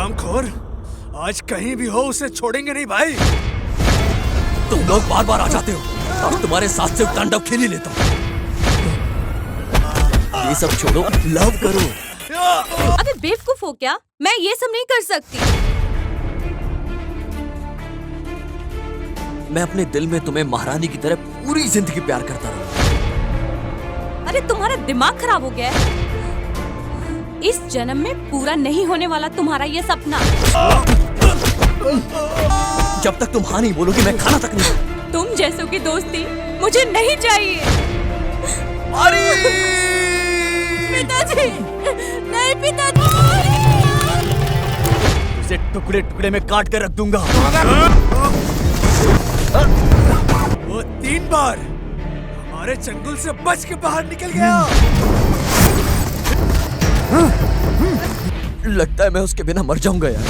हरामखोर, आज कहीं भी हो उसे छोड़ेंगे नहीं भाई। तुम लोग बार बार आ जाते हो, अब तुम्हारे साथ से तांडव खेल ही लेता हूँ। ये सब छोड़ो, लव करो। अबे बेवकूफ हो क्या? मैं ये सब नहीं कर सकती। मैं अपने दिल में तुम्हें महारानी की तरह पूरी जिंदगी प्यार करता रहा। अरे तुम्हारा दिमाग खराब हो गया है। इस जन्म में पूरा नहीं होने वाला तुम्हारा ये सपना। जब तक तुम हाँ नहीं बोलोगी मैं खाना तक नहीं। तुम जैसों की दोस्ती मुझे नहीं चाहिए। पिताजी, नहीं पिताजी। उसे टुकड़े टुकड़े में काट कर रख दूंगा। वो 3 बार हमारे चंगुल से बच के बाहर निकल गया। लगता है मैं उसके बिना मर जाऊंगा यार।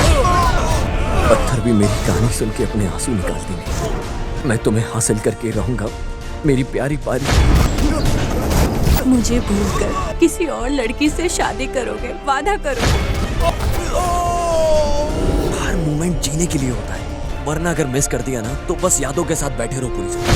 पत्थर भी मेरी कहानी सुन के अपने आंसू निकाल देंगे। मैं तुम्हें हासिल करके रहूंगा मेरी प्यारी पारी। मुझे भूलकर किसी और लड़की से शादी करोगे, वादा करो। हर मोमेंट जीने के लिए होता है, वरना अगर मिस कर दिया ना तो बस यादों के साथ बैठे रहो पूरी जिंदगी।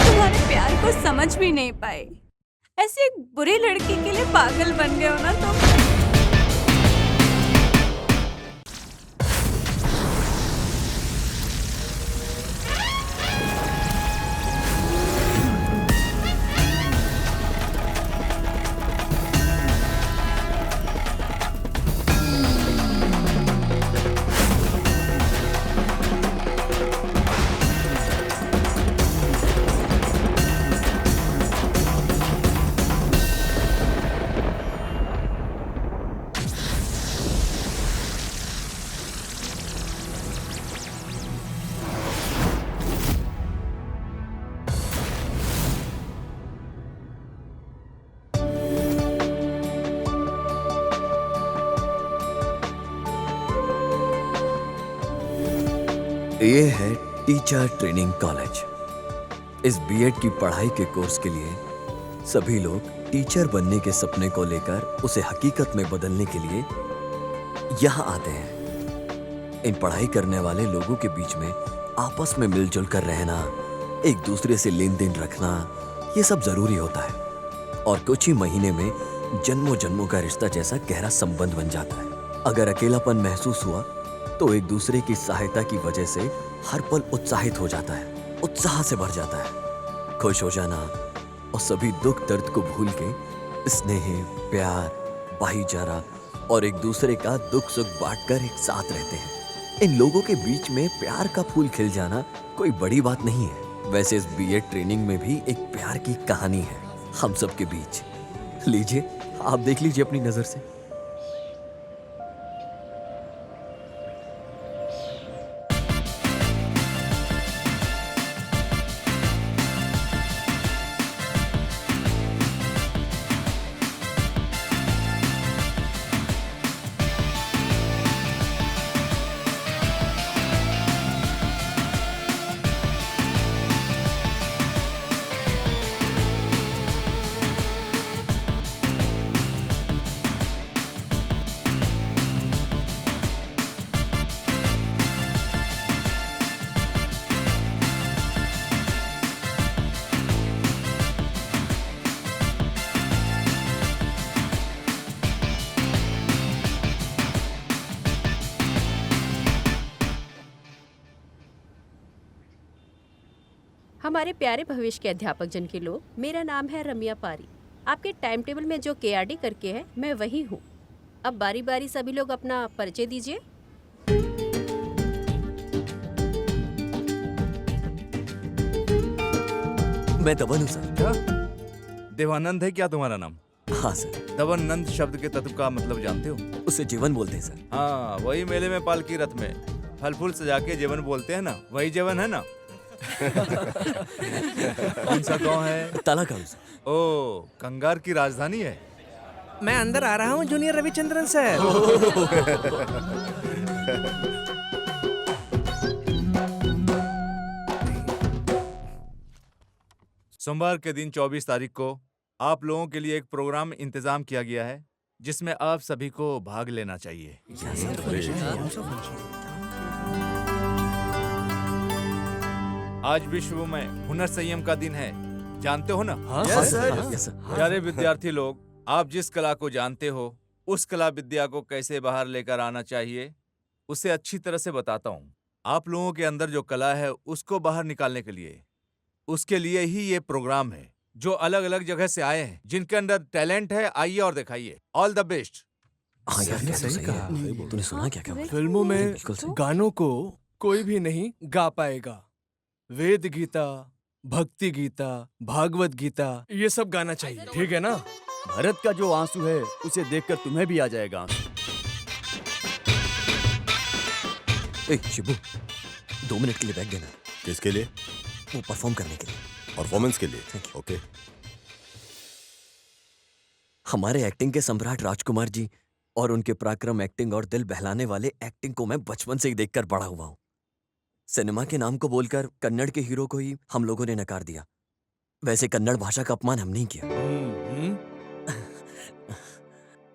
तुम्हारे प्यार को समझ भी नहीं पाए। ऐसे एक बुरी लड़की के लिए पागल बन गए हो ना तुम। ये है टीचर ट्रेनिंग कॉलेज। इस बीएड की पढ़ाई के कोर्स के लिए सभी लोग टीचर बनने के सपने को लेकर उसे हकीकत में बदलने के लिए यहाँ आते हैं। इन पढ़ाई करने वाले लोगों के बीच में आपस में मिलजुल कर रहना, एक दूसरे से लेन देन रखना, ये सब जरूरी होता है और कुछ ही महीने में जन्मों जन्मों का रिश्ता जैसा गहरा संबंध बन जाता है। अगर अकेलापन महसूस हुआ तो एक दूसरे की सहायता की वजह से हर पल उत्साहित हो जाता है, उत्साह से भर जाता है। खुश हो जाना और सभी दुख दर्द को भूल के स्नेह, प्यार, भाईचारा और एक दूसरे का दुख सुख बांटकर एक साथ रहते हैं। इन लोगों के बीच में प्यार का फूल खिल जाना कोई बड़ी बात नहीं है। वैसे इस बीएड ट्रेनिंग में भी एक प्यार की कहानी है हम सब के बीच। लीजिए, आप देख लीजिए अपनी नजर से। हमारे प्यारे भविष्य के अध्यापक जन के लोग, मेरा नाम है रम्या पारी। आपके टाइम टेबल में जो केआरडी करके है मैं वही हूँ। अब बारी बारी सभी लोग अपना परिचय दीजिए। मैं दवन हूँ सर। क्या देवानंद है क्या तुम्हारा नाम? हाँ सर। दवानंद शब्द के तत्व का मतलब जानते हो? उसे जीवन बोलते हैं सर। हाँ, वही मेले में पालकी रथ में फल फूल सजा के जीवन बोलते हैं ना, वही जीवन है ना। कौन सा गांव है? ताला गांव सर। ओ, कंगार की राजधानी है। मैं अंदर आ रहा हूँ जूनियर रविचंद्रन सर। सोमवार के दिन 24 तारीख को आप लोगों के लिए एक प्रोग्राम इंतजाम किया गया है जिसमें आप सभी को भाग लेना चाहिए। आज विश्व में हुनर संयम का दिन है, जानते हो ना? Yes sir. प्यारे विद्यार्थी लोग, आप जिस कला को जानते हो उस कला विद्या को कैसे बाहर लेकर आना चाहिए उसे अच्छी तरह से बताता हूँ। आप लोगों के अंदर जो कला है उसको बाहर निकालने के लिए, उसके लिए ही ये प्रोग्राम है। जो अलग अलग जगह से आए हैं, जिनके अंदर टैलेंट है, आइए और दिखाइए। All the best. हाँ यार, क्या सही कहा। तूने सुना क्या क्या? फिल्मों में बिल्कुल सही। गानों को कोई भी नहीं गा पाएगा। वेद गीता, भक्ति गीता, भागवत गीता, ये सब गाना चाहिए, ठीक है ना? भरत का जो आंसू है उसे देखकर तुम्हें भी आ जाएगा आंसू। ए शिबू, 2 मिनट के लिए बैठ देना। किसके लिए? वो परफॉर्म करने के लिए। परफॉर्मेंस के लिए? Thank you. ओके। हमारे एक्टिंग के सम्राट राजकुमार जी और उनके पराक्रम एक्टिंग और दिल बहलाने वाले एक्टिंग को मैं बचपन से ही देखकर बड़ा हुआ हूँ। सिनेमा के नाम को बोलकर कन्नड़ के हीरो को ही हम लोगों ने नकार दिया। वैसे कन्नड़ भाषा का अपमान हम नहीं किया।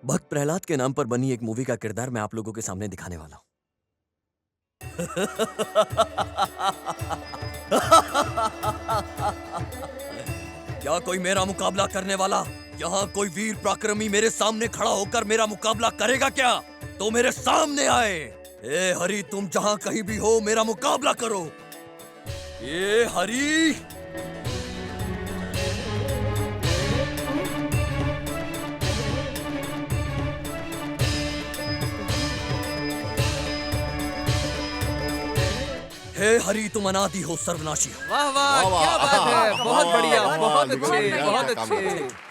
भक्त प्रहलाद के नाम पर बनी एक मूवी का किरदार मैं आप लोगों के सामने दिखाने वाला हूँ। क्या कोई मेरा मुकाबला करने वाला? यहाँ कोई वीर पराक्रमी मेरे सामने खड़ा होकर मेरा मुकाबला करेगा क्या? तो मेरे सामने आए। ए हरि, तुम जहाँ कहीं भी हो मेरा मुकाबला करो। ए हरि, हे हरि, तुम अनादि हो, सर्वनाशी हो। वाह वाह, क्या बात है, बहुत बढ़िया, बहुत अच्छे, बहुत काम अच्छे।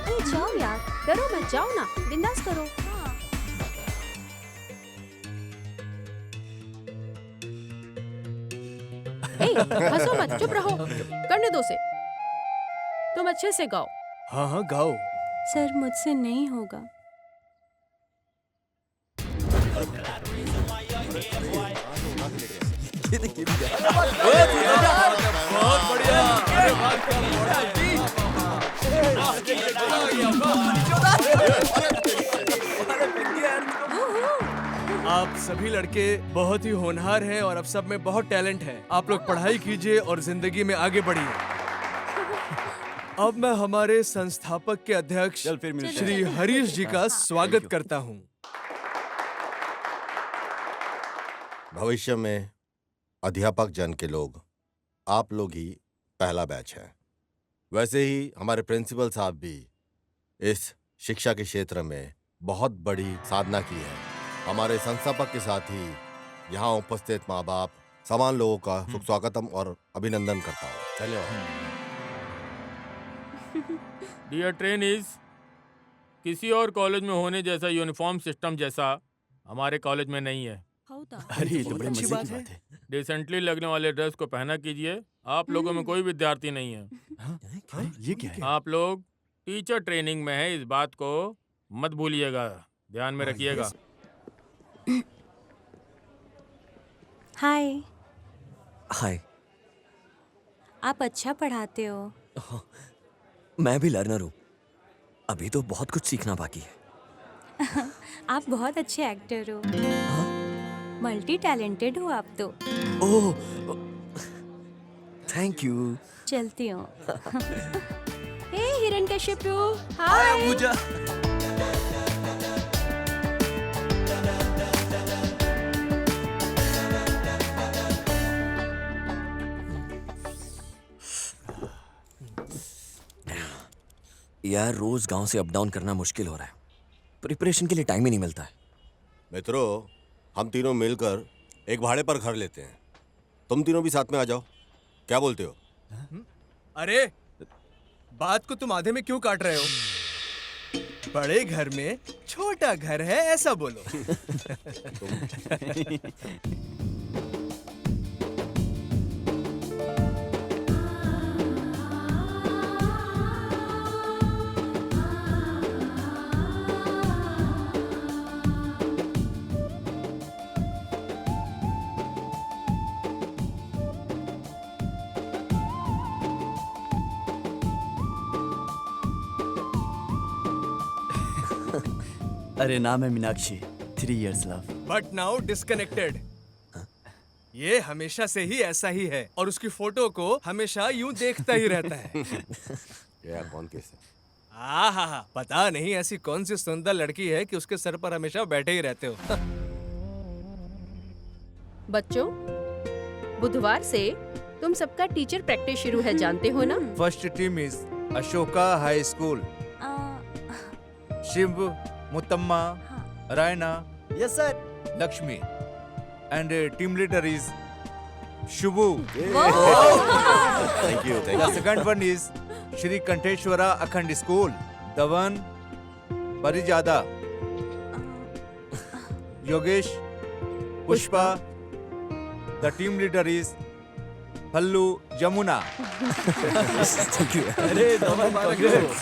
अरे जाओ यार, डरो मत, जाओ ना, बिंदास करो। ए, हंसो मत, चुप रहो, करने दो से। तुम अच्छे से गाओ। हाँ हाँ गाओ। सर मुझसे नहीं होगा। ये देखिए बहुत बढ़िया। अरे वाह, क्या आप सभी लड़के बहुत ही होनहार हैं और अब सब में बहुत टैलेंट है। आप लोग पढ़ाई कीजिए और जिंदगी में आगे बढ़िए। अब मैं हमारे संस्थापक के अध्यक्ष चल फिर मिलते हैं। श्री हरीश जी का स्वागत करता हूँ। भविष्य में अध्यापक जन के लोग आप लोग ही पहला बैच है। वैसे ही हमारे प्रिंसिपल साहब भी इस शिक्षा के क्षेत्र में बहुत बड़ी साधना की है। हमारे संस्थापक के साथ ही यहाँ उपस्थित माँ बाप समान लोगों का सुख स्वागतम और अभिनंदन करता हूँ। धन्यवाद। डियर ट्रेनीज, किसी और कॉलेज में होने जैसा यूनिफॉर्म सिस्टम जैसा हमारे कॉलेज में नहीं है। अरे ये तो बड़े मजे की बात है। डिसेंटली लगने वाले ड्रेस को पहना कीजिए। आप लोगों में कोई विद्यार्थी नहीं है। ये क्या है? आप लोग टीचर ट्रेनिंग में है, इस बात को मत भूलिएगा, ध्यान में रखिएगा। हाय, हाय। आप अच्छा पढ़ाते हो। मैं भी लर्नर हूँ, अभी तो बहुत कुछ सीखना बाकी है। आप बहुत अच्छे एक्टर हो। मल्टी टैलेंटेड हो आप तो। ओह, थैंक यू। चलती हूँ। हे हिरण्यकशिपु, हाय। पूजा। यार रोज गांव से अप डाउन करना मुश्किल हो रहा है। प्रिपरेशन के लिए टाइम ही नहीं मिलता है। मित्रों, हम तीनों मिलकर एक भाड़े पर घर लेते हैं। तुम तीनों भी साथ में आ जाओ, क्या बोलते हो? अरे बात को तुम आधे में क्यों काट रहे हो? बड़े घर में छोटा घर है, ऐसा बोलो। अरे नाम है Meenakshi, 3 years love। But now disconnected. ये हमेशा से ही ऐसा ही है और उसकी फोटो को हमेशा यूं देखता ही रहता है। यार कौन कैसे? आहा, पता नहीं ऐसी कौन सी सुंदर लड़की है कि उसके सर पर हमेशा बैठे ही रहते हो। बच्चों, बुधवार से तुम सबका टीचर प्रैक्टिस शुरू है, जानते हो ना? First team is Ashoka high school, Shiv, Muthamma, Raina, yes sir. Lakshmi, and team leader is Shubhu. Thank you, thank The you. second one is Shri Kanteshwara Akhand School, Dhawan, Parijada, Yogesh, Pushpa. The team leader is Pallu Jamuna. Thank you. अरे Dhawan, congrats।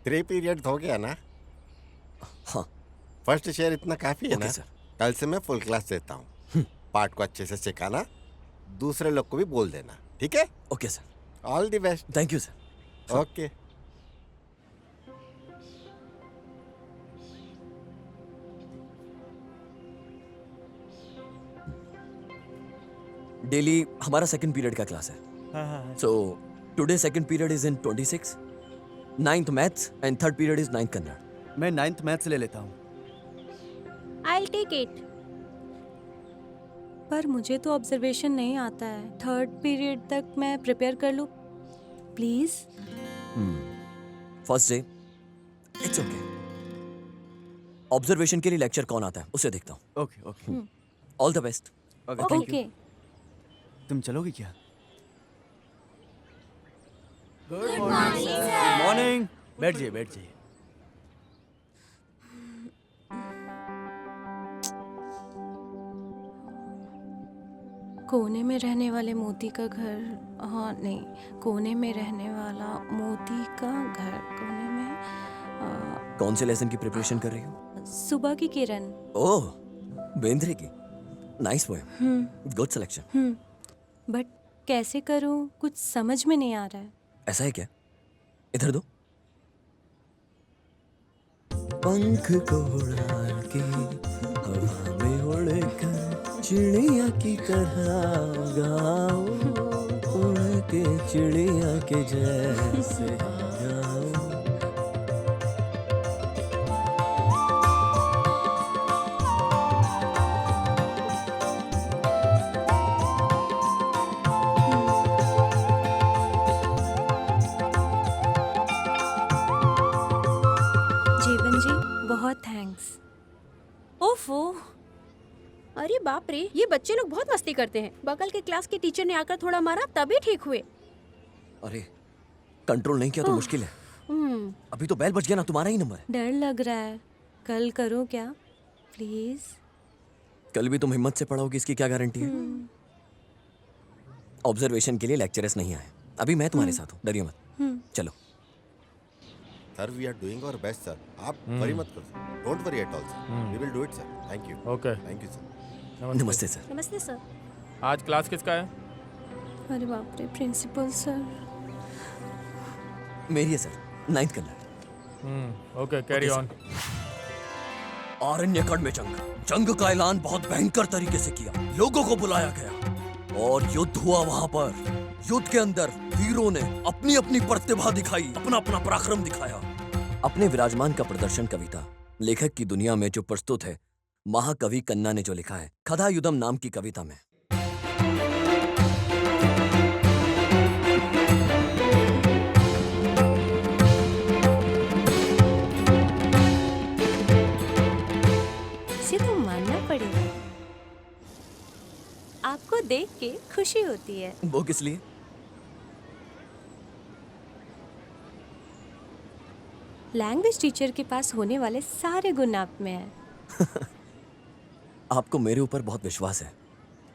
Three period हो गया ना? हाँ। First share इतना काफी है okay ना? Sir. कल से मैं फुल क्लास देता हूँ। पार्ट को अच्छे से सिखाना, दूसरे लोग को भी बोल देना, ठीक है? Okay sir. All the best. Thank you sir. Okay. Daily हमारा सेकंड पीरियड का क्लास है। So today second period is in 26, 9th maths and third period is 9th Kannada. मैं 9th मैथ्स ले लेता हूँ। I'll take it. पर मुझे तो ऑब्जर्वेशन नहीं आता है। थर्ड पीरियड तक मैं प्रिपेयर कर लूँ please. First day it's okay. Observation के लिए लेक्चर कौन आता है उसे देखता हूँ। Okay okay all the best. Okay, thank you. Okay. तुम चलोगे क्या? Good morning. बैठ जाइए, बैठ जाइए। कोने में रहने वाले मोती का घर, हाँ नहीं, कोने में रहने वाला मोती का घर, कोने में कौन से लेसन की प्रिपरेशन कर रही हो? सुबह की किरण। ओह, बेंद्रे की। Nice poem, good selection. But कैसे करूँ कुछ समझ में नहीं आ रहा है। ऐसा है क्या? इधर दो। पंख को उड़ा के हवा में उड़कर चिड़िया की तरह गाओ, उड़ के चिड़िया के जैसे गाओ। जीवन जी बहुत थैंक्स। ओफो, अरे बाप रे, ये बच्चे लोग बहुत मस्ती करते हैं। बगल के क्लास के टीचर ने आकर थोड़ा मारा तभी ठीक हुए। अरे कंट्रोल नहीं किया तो मुश्किल है। हम्म, अभी तो बेल बज गया ना, तुम्हारा ही नंबर है। डर लग रहा है। कल करूँ क्या प्लीज? कल भी तुम हिम्मत से पढ़ोगी इसकी क्या गारंटी है? ऑब्जर्वेशन के लिए लेक्चरर्स नहीं आए। अभी मैं तुम्हारे साथ हूँ, डरिए मत। चलो। Sir we are doing our best sir. आप वरी मत करो। Don't worry at all sir. We will do it sir. Thank you. Okay. Thank you sir. नमस्ते सर। नमस्ते सर। आज क्लास किसका है? अरे बाप रे, प्रिंसिपल सर। मेरी है sir, 9th Kannada. Okay, carry on. आरण्यकण में जंग का ऐलान बहुत भयंकर तरीके से किया। लोगों को बुलाया गया और युद्ध हुआ वहां पर। युद्ध के अंदर वीरों ने अपनी अपनी प्रतिभा दिखाई, अपना अपना पराक्रम दिखाया। अपने विराजमान का प्रदर्शन कविता लेखक की दुनिया में जो प्रस्तुत है, महाकवि कन्ना ने जो लिखा है कथा युद्धम नाम की कविता में। इसे तो मानना पड़ेगा। आपको देख के खुशी होती है। वो किस लिए? लैंग्वेज टीचर के पास होने वाले सारे गुण आप में हैं। आपको मेरे ऊपर बहुत विश्वास है,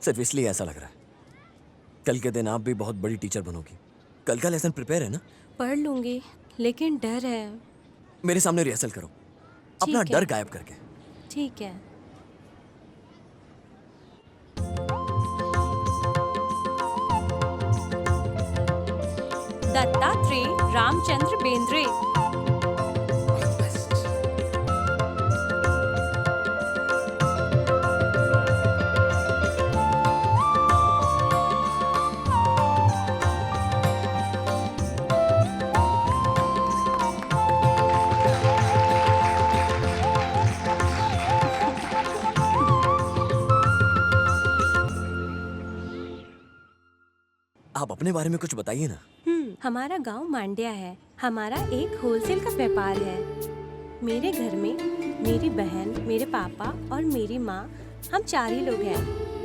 सिर्फ इसलिए ऐसा लग रहा है। कल के दिन आप भी बहुत बड़ी टीचर बनोगी। कल का लेसन प्रिपेयर है ना? पढ़ लूंगी, लेकिन डर है। मेरे सामने रिहर्सल करो, अपना ठीक है। डर गायब करके। ठीक है। दत्तात्रेय रामचंद्र बेंद्रे। आप अपने बारे में कुछ बताइए ना। हमारा गांव मांड्या है। हमारा एक होलसेल का व्यापार है। मेरे घर में मेरी बहन, मेरे पापा और मेरी माँ, हम 4 ही लोग हैं।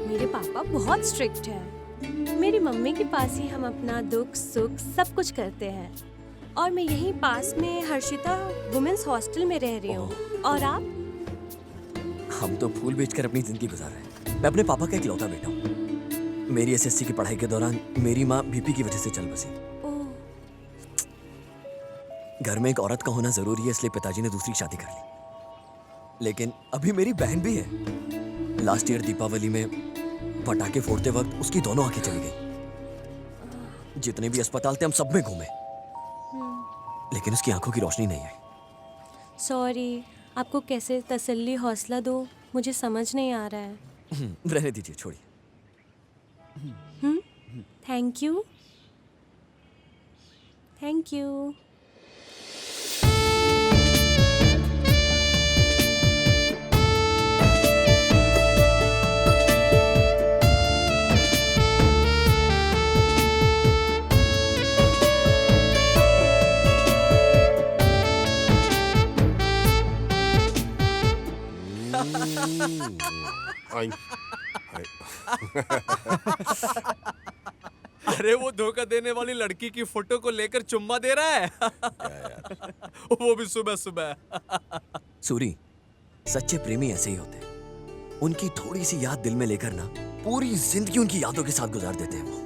मेरे पापा बहुत स्ट्रिक्ट हैं। मेरी मम्मी के पास ही हम अपना दुख सुख सब कुछ करते हैं। और मैं यहीं पास में हर्षिता वुमेन्स हॉस्टल में रह रही हूँ। और आप? हम तो फूल बेचकर अपनी जिंदगी गुजार रहे हैं। मैं अपने पापा का इकलौता बेटा हूँ। मेरी एसएससी की पढ़ाई के दौरान मेरी माँ बीपी की वजह से चल बसी। घर में एक औरत का होना जरूरी है, इसलिए पिताजी ने दूसरी शादी कर ली। लेकिन अभी मेरी बहन भी है। लास्ट ईयर दीपावली में पटाखे फोड़ते वक्त उसकी दोनों आंखें चली गई। जितने भी अस्पताल थे हम सब में घूमे, लेकिन उसकी आंखों की रोशनी नहीं आई। सॉरी, आपको कैसे तसल्ली हौसला दो, मुझे समझ नहीं आ रहा है। रहने दीजिए, छोड़िए। Thank you. Thank you. आई। अरे वो धोखा देने वाली लड़की की फोटो को लेकर चुम्मा दे रहा है। वो भी सुबह सुबह। सूरी, सच्चे प्रेमी ऐसे ही होते हैं। उनकी थोड़ी सी याद दिल में लेकर ना पूरी जिंदगी उनकी यादों के साथ गुजार देते हैं वो।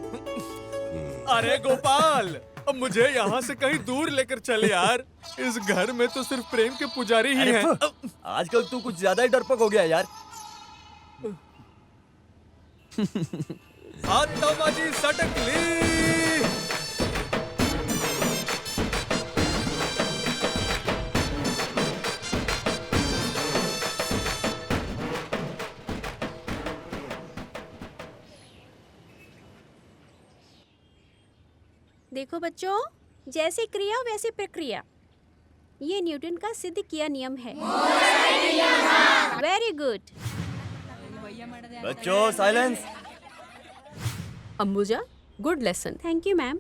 अरे गोपाल, अब मुझे यहाँ से कहीं दूर लेकर चल यार। इस घर में तो सिर्फ प्रेम के पुजारी ही हैं। आजकल तू कुछ ज्यादा ही डरपोक हो गया यार। आत्माजी सटक ली। देखो बच्चों, जैसी क्रिया वैसी प्रक्रिया, ये न्यूटन का सिद्ध किया नियम है। Very good. बच्चों silence. Ambuja, good lesson. Thank you ma'am.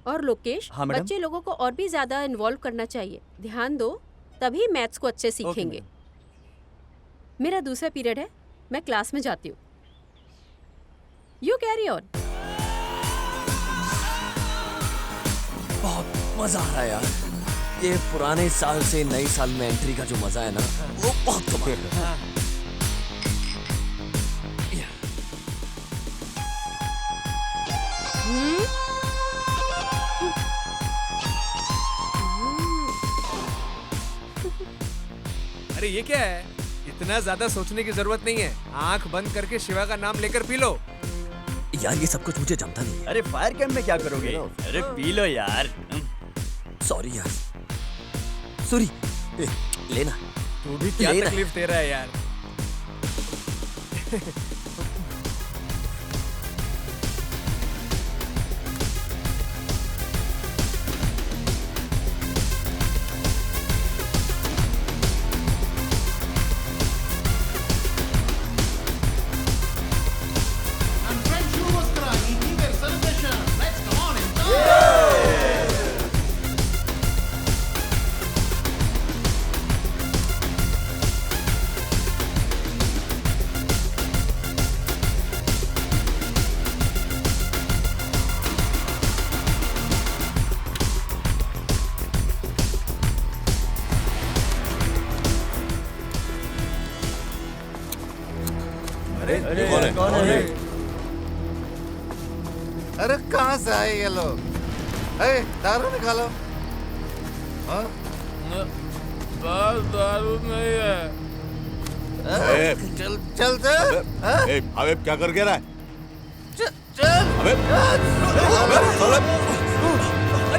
और लोकेश, हाँ, मैडम। बच्चे लोगों को और भी ज्यादा इन्वॉल्व करना चाहिए। ध्यान दो, तभी मैथ्स को अच्छे सीखेंगे। मेरा दूसरा पीरियड है, मैं क्लास में जाती हूँ। You carry on. बहुत मजा आ रहा है यार। ये पुराने साल से नए साल में एंट्री का जो मजा है ना, वो बहुत कमाल है। अरे ये क्या है? इतना ज्यादा सोचने की जरूरत नहीं है। आंख बंद करके शिवा का नाम लेकर पी लो। यार ये सब कुछ मुझे जमता नहीं है। अरे फायर कैंप में क्या करोगे? अरे पी लो यार। सॉरी यार। सूरी, लेना। तू भी क्या लेना। तकलीफ दे रहा है यार। कौन है? अरे कहाँ से आए ये लोग? दारू निकालो। हाँ? बस दारू नहीं है। चल चल चल। अबे क्या कर रहा है? चल। अबे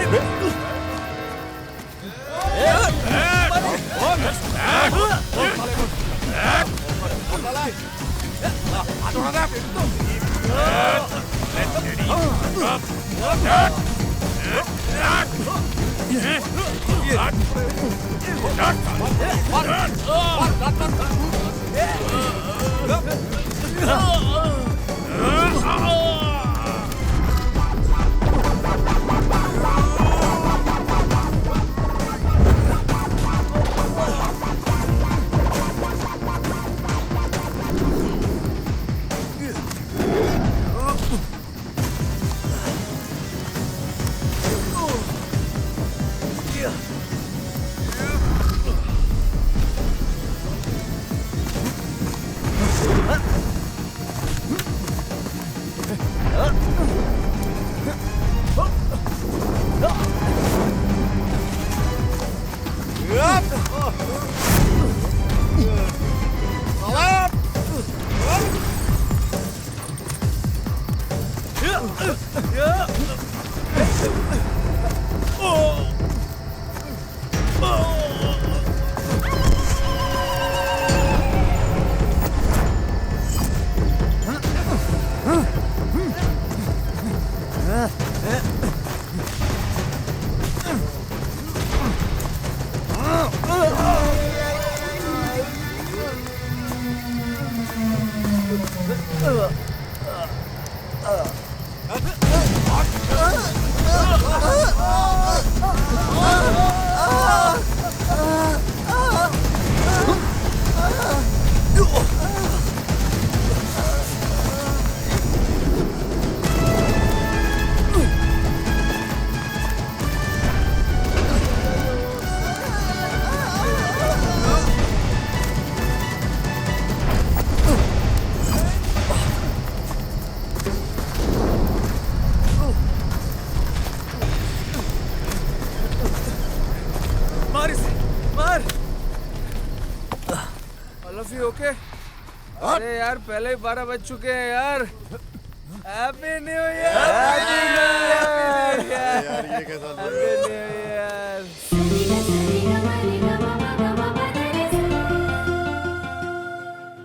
मार इसे, मार। अलफी ओके? अरे यार पहले ही 12 बज चुके हैं यार। Happy new year. Happy new year. यार ये कैसा हैप्पी न्यू ईयर।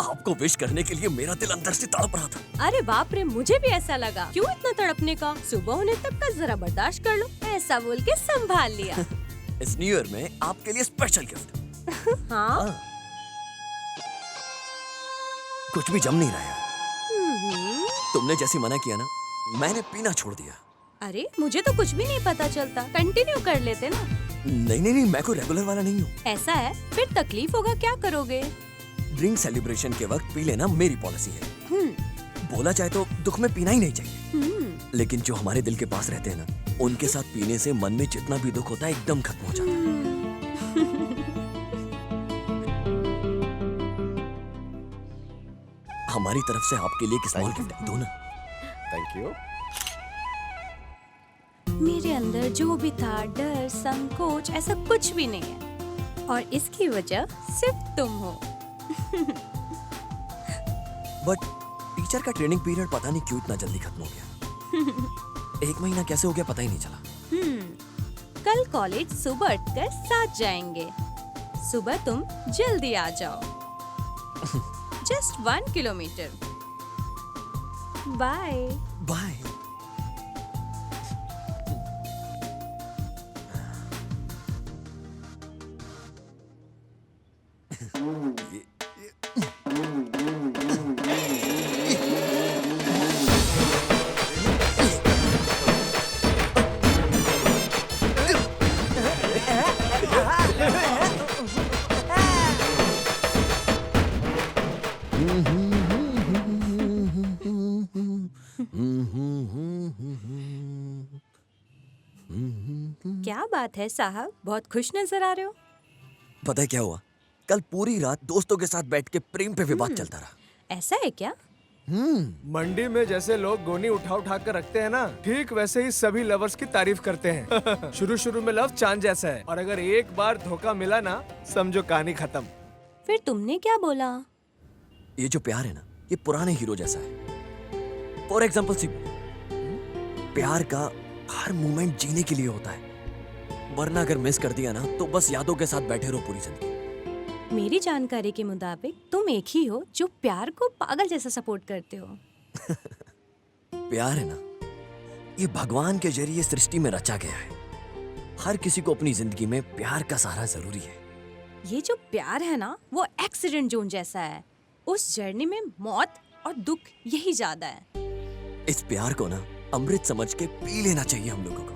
आपको विश करने के लिए मेरा दिल अंदर से तड़प रहा था। अरे बाप रे, मुझे भी ऐसा लगा। क्यों इतना तड़पने का? सुबह होने तक का जरा बर्दाश्त कर लो, ऐसा बोल के संभाल लिया। इस न्यू ईयर में आपके लिए स्पेशल गिफ्ट। हाँ। कुछ भी जम नहीं रहा है। तुमने जैसी मना किया ना, मैंने पीना छोड़ दिया। अरे मुझे तो कुछ भी नहीं पता चलता, कंटिन्यू कर लेते ना। नहीं नहीं नहीं, मैं कोई रेगुलर वाला नहीं हूँ। ऐसा है? फिर तकलीफ होगा, क्या करोगे? ड्रिंक सेलिब्रेशन के वक्त पी लेना मेरी पॉलिसी है। बोला जाए तो दुख में पीना ही नहीं चाहिए, लेकिन जो हमारे दिल के पास रहते हैं ना, उनके साथ पीने से मन में जितना भी दुख होता है एकदम खत्म हो जाता है। हमारी तरफ से आपके लिए एक स्मॉल गिफ्ट दो ना। Thank you. मेरे अंदर जो भी था, डर, संकोच, ऐसा कुछ भी नहीं है, और इसकी वजह सिर्फ तुम हो। बट टीचर का ट्रेनिंग पीरियड पता नहीं क्यों इतना जल्दी खत्म हो गया। 1 महीना कैसे हो गया पता ही नहीं चला। कल कॉलेज सुबह उठकर साथ जाएंगे। सुबह तुम जल्दी आ जाओ। Just 1 kilometre. बाय। बाय। क्या बात है साहब, बहुत खुश नजर आ रहे हो। पता है क्या हुआ? कल पूरी रात दोस्तों के साथ बैठ के प्रेम पे विवाद चलता रहा। ऐसा है क्या? मंडी में जैसे लोग गोनी उठा उठा कर रखते हैं ना, ठीक वैसे ही सभी लवर्स की तारीफ करते हैं। शुरू शुरू में लव चांद जैसा है, और अगर एक बार धोखा मिला ना, समझो कहानी खत्म। फिर तुमने क्या बोला? ये जो प्यार है ना, ये पुराने हीरो जैसा है। फॉर एग्जाम्पल सिंह, प्यार का हर मोमेंट जीने के लिए होता है, वरना अगर मिस कर दिया ना तो बस यादों के साथ बैठे रहो पूरी जिंदगी। मेरी जानकारी के मुताबिक तुम एक ही हो जो प्यार को पागल जैसा सपोर्ट करते हो। प्यार है ना, ये भगवान के जरिए सृष्टि में रचा गया है। हर किसी को अपनी जिंदगी में प्यार का सहारा जरूरी है। ये जो प्यार है ना वो एक्सीडेंट जोन जैसा है। उस जर्नी में मौत और दुख यही ज्यादा है। इस प्यार को ना अमृत समझ के पी लेना चाहिए हम लोगों को।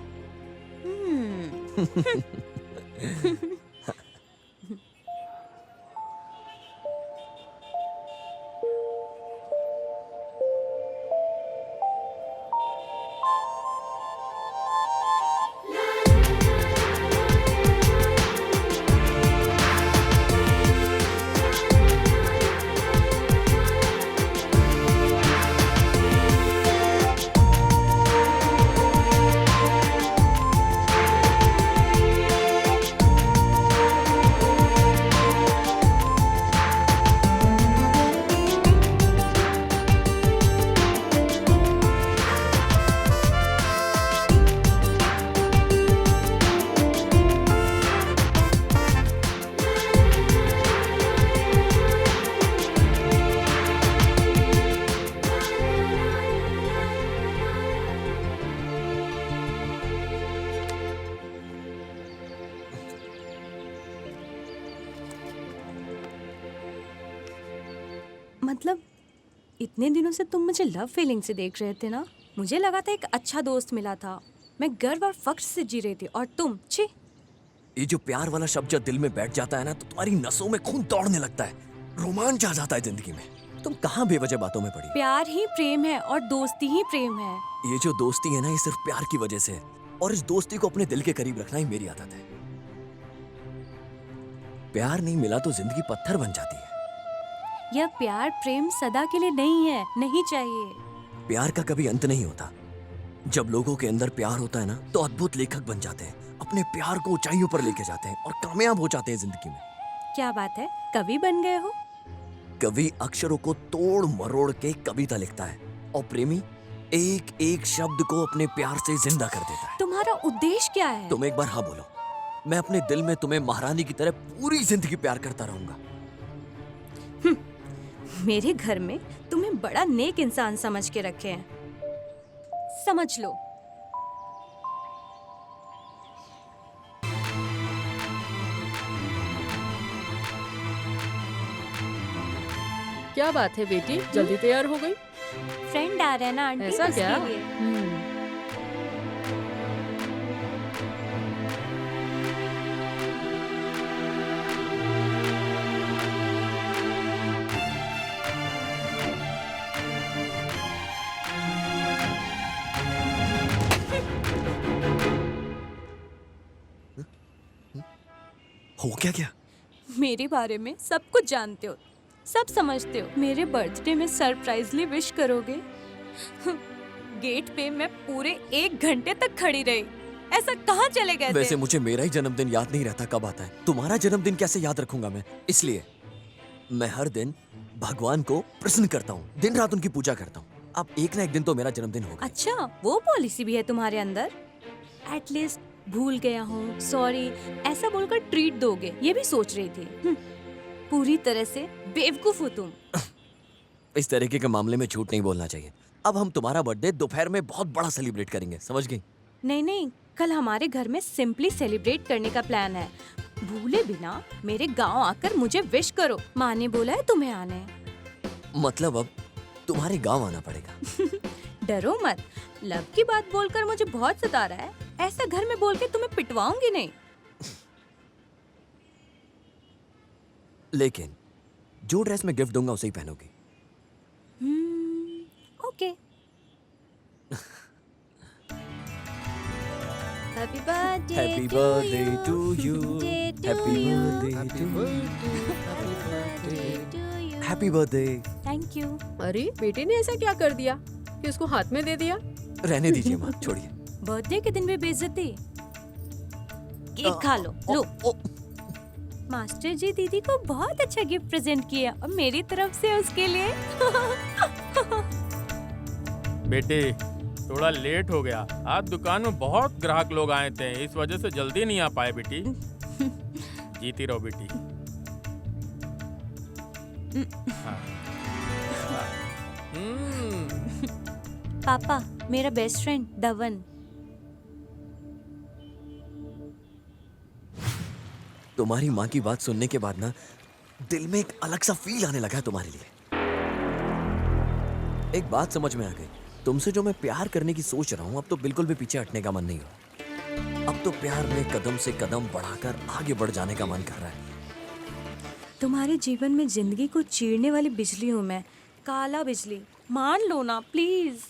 मतलब इतने दिनों से तुम मुझे लव फीलिंग से देख रहे थे ना। मुझे लगा था एक अच्छा दोस्त मिला था। मैं गर्व और फख्र से जी रही थी और तुम छी। ये जो प्यार वाला शब्द जब दिल में बैठ जाता है ना तो तुम्हारी नसों में खून दौड़ने लगता है, रोमांच आ जाता है जिंदगी में। तुम कहाँ बेवजह बातों में पड़ी। प्यार ही प्रेम है और दोस्ती ही प्रेम है। ये जो दोस्ती है ना ये सिर्फ प्यार की वजह से है, और इस दोस्ती को अपने दिल के करीब रखना ही मेरी आदत है। प्यार नहीं मिला तो जिंदगी पत्थर बन जाती है। यह प्यार प्रेम सदा के लिए नहीं है, नहीं चाहिए। प्यार का कभी अंत नहीं होता। जब लोगों के अंदर प्यार होता है ना तो अद्भुत लेखक बन जाते हैं, अपने प्यार को ऊंचाइयों पर लेके जाते हैं और कामयाब हो जाते हैं जिंदगी में। क्या बात है, कवि बन गए हो? कवि अक्षरों को तोड़ मरोड़ के कविता लिखता है और प्रेमी एक एक शब्द को अपने प्यार से जिंदा कर देता है। तुम्हारा उद्देश्य क्या है? तुम एक बार हाँ बोलो, मैं अपने दिल में तुम्हें महारानी की तरह पूरी जिंदगी प्यार करता रहूंगा। मेरे घर में तुम्हें बड़ा नेक इंसान समझ के रखे हैं, समझ लो। क्या बात है बेटी, जल्दी तैयार हो गई? फ्रेंड आ रहे हैं ना आंटी, ऐसा उसके क्या? लिए। हो क्या गया? मेरे बारे में सब कुछ जानते हो, सब समझते हो। मेरे बर्थडे में सरप्राइजली विश करोगे? गेट पे मैं पूरे 1 घंटे तक खड़ी रही। ऐसा कहाँ चले गए थे? वैसे मुझे मेरा ही जन्मदिन याद नहीं रहता कब आता है, तुम्हारा जन्मदिन कैसे याद रखूंगा मैं? इसलिए मैं हर दिन भगवान को प्रसन्न करता हूँ, दिन रात उनकी पूजा करता हूँ। अब एक ना एक दिन तो मेरा जन्मदिन होगा। अच्छा, वो पॉलिसी भी है तुम्हारे अंदर? एटलीस्ट भूल गया हूँ, सॉरी ऐसा बोलकर ट्रीट दोगे, ये भी सोच रही थी। पूरी तरह से बेवकूफ हो तुम। इस तरीके के मामले में झूठ नहीं बोलना चाहिए। अब हम तुम्हारा बर्थडे दोपहर में बहुत बड़ा सेलिब्रेट करेंगे, समझ गई? नहीं नहीं, कल हमारे घर में सिंपली सेलिब्रेट करने का प्लान है। भूले बिना मेरे गांव आकर मुझे विश करो। माँ ने बोला है तुम्हें आने। मतलब अब तुम्हारे गांव आना पड़ेगा। डरो मत, लव की बात बोलकर मुझे बहुत सता रहा है। ऐसा घर में बोल के तुम्हें पिटवाऊंगी नहीं। लेकिन जो ड्रेस मैं गिफ्ट दूंगा उसे ही पहनोगी। Okay. Happy birthday to you, happy birthday. Thank you. अरे बेटे ने ऐसा क्या कर दिया कि उसको हाथ में दे दिया? रहने दीजिए माँ, छोड़िए। बर्थडे के दिन भी बेइज्जती। केक खा लो। लो। मास्टर जी दीदी को बहुत अच्छा गिफ्ट प्रेजेंट किया और मेरी तरफ से उसके लिए। बेटे, थोड़ा लेट हो गया। आज दुकान में बहुत ग्राहक लोग आए थे, इस वजह से जल्दी नहीं आ पाए बेटी। जीती रहो बेटी। हाँ। पापा, मेरा बेस्ट फ्रेंड धवन। तुम्हारी माँ की बात सुनने के बाद ना दिल में एक अलग सा फील आने लगा है तुम्हारे लिए। एक बात समझ में आ गई, तुमसे जो मैं प्यार करने की सोच रहा हूँ अब तो बिल्कुल भी पीछे हटने का मन नहीं हो। अब तो प्यार में कदम से कदम बढ़ाकर आगे बढ़ जाने का मन कर रहा है। तुम्हारे जीवन में जिंदगी को चीरने वाली बिजली हूँ मैं, काला बिजली। मान लो ना प्लीज।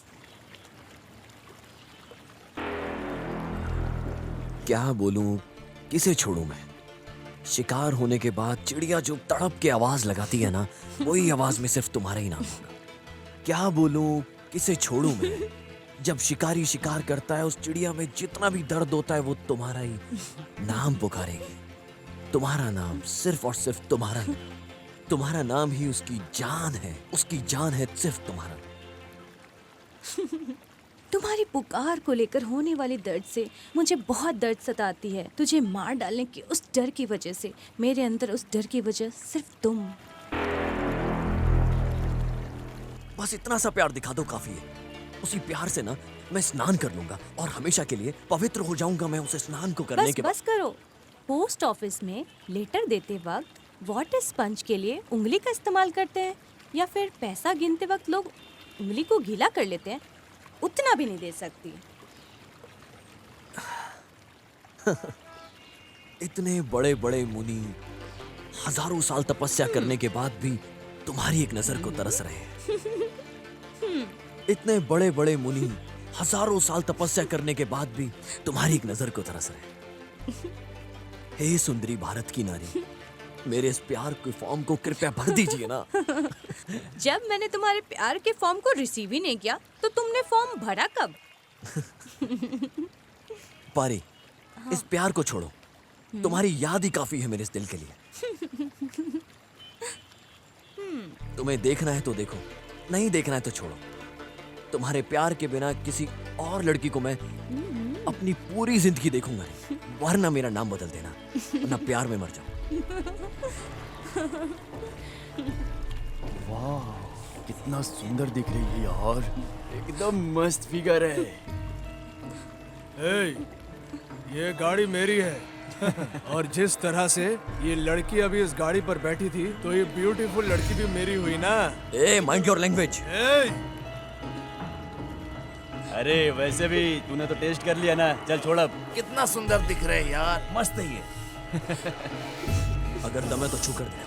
क्या बोलूं, किसे छोड़ूं मैं? शिकार होने के बाद चिड़िया जो तड़प के आवाज लगाती है ना, वही आवाज में सिर्फ तुम्हारा ही नाम होगा। क्या बोलूं, किसे छोड़ूं मैं? जब शिकारी शिकार करता है उस चिड़िया में जितना भी दर्द होता है वो तुम्हारा ही नाम पुकारेगी। तुम्हारा नाम, सिर्फ और सिर्फ तुम्हारा नाम। तुम्हारा नाम ही उसकी जान है, उसकी जान है सिर्फ तुम्हारा। तुम्हारी पुकार को लेकर होने वाले दर्द से मुझे बहुत दर्द सताती है। तुझे मार डालने की उस डर की वजह से, मेरे अंदर उस डर की वजह सिर्फ तुम। बस इतना सा प्यार दिखा दो, काफी है। उसी प्यार से ना मैं स्नान कर लूंगा और हमेशा के लिए पवित्र हो जाऊंगा मैं उसे स्नान को करने के बाद। बस करो। पोस्ट ऑफिस में लेटर देते वक्त वाटर स्पंज के लिए उंगली का इस्तेमाल करते हैं, या फिर पैसा गिनते वक्त लोग उंगली को गीला कर लेते हैं। उतना भी नहीं दे सकती। इतने बड़े बड़े मुनि हजारों साल तपस्या करने के बाद भी तुम्हारी एक नजर को तरस रहे हैं। इतने बड़े बड़े मुनि हजारों साल तपस्या करने के बाद भी तुम्हारी एक नजर को तरस रहे हैं। हे सुंदरी भारत की नारी, मेरे इस प्यार के फॉर्म को कृपया भर दीजिए ना। जब मैंने तुम्हारे प्यार के फॉर्म को रिसीव ही नहीं किया तो तुमने फॉर्म भरा कब? पारी, इस प्यार को छोड़ो। तुम्हारी याद ही काफी है मेरे इस दिल के लिए। तुम्हें देखना है तो देखो, नहीं देखना है तो छोड़ो। तुम्हारे प्यार के बिना किसी और लड़की को मैं अपनी पूरी जिंदगी देखूंगा नहीं, वरना मेरा नाम बदल देना, वरना प्यार में मर जाऊं। वाह, कितना सुंदर दिख रही है यार। एकदम मस्त फिगर है। ए, ये गाड़ी मेरी है। और जिस तरह से ये लड़की अभी इस गाड़ी पर बैठी थी, तो ये ब्यूटीफुल लड़की भी मेरी हुई ना। ए, माइंड योर लैंग्वेज। अरे वैसे भी तूने तो टेस्ट कर लिया ना, चल छोड़ अब। कितना सुंदर दिख रहे हैं यार, मस्त है ये। अगर दम है तो छू कर दे।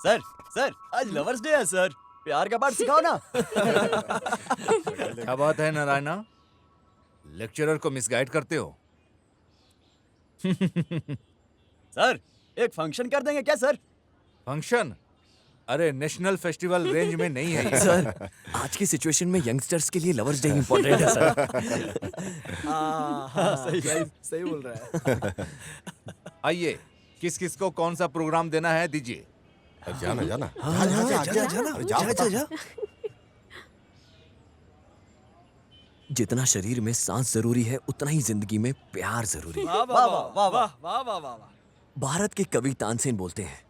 सर सर आज लवर्स डे है सर, प्यार का पाठ सिखाओ ना। क्या बात है नारायणा, लेक्चरर को मिसगाइड करते हो? सर एक फंक्शन कर देंगे क्या सर? फंक्शन? अरे नेशनल फेस्टिवल रेंज में नहीं है ये। सर आज की सिचुएशन में यंगस्टर्स के लिए लवर्स डे इम्पोर्टेंट है सर। सही बोल रहा है। आइए, किस किस को कौन सा प्रोग्राम देना है दीजिए। जाना जाना जा। जितना शरीर में सांस जरूरी है उतना ही जिंदगी में प्यार जरूरी है। वाह वाह वाह वाह वाह वाह वाह। भारत के कवि तानसेन बोलते हैं,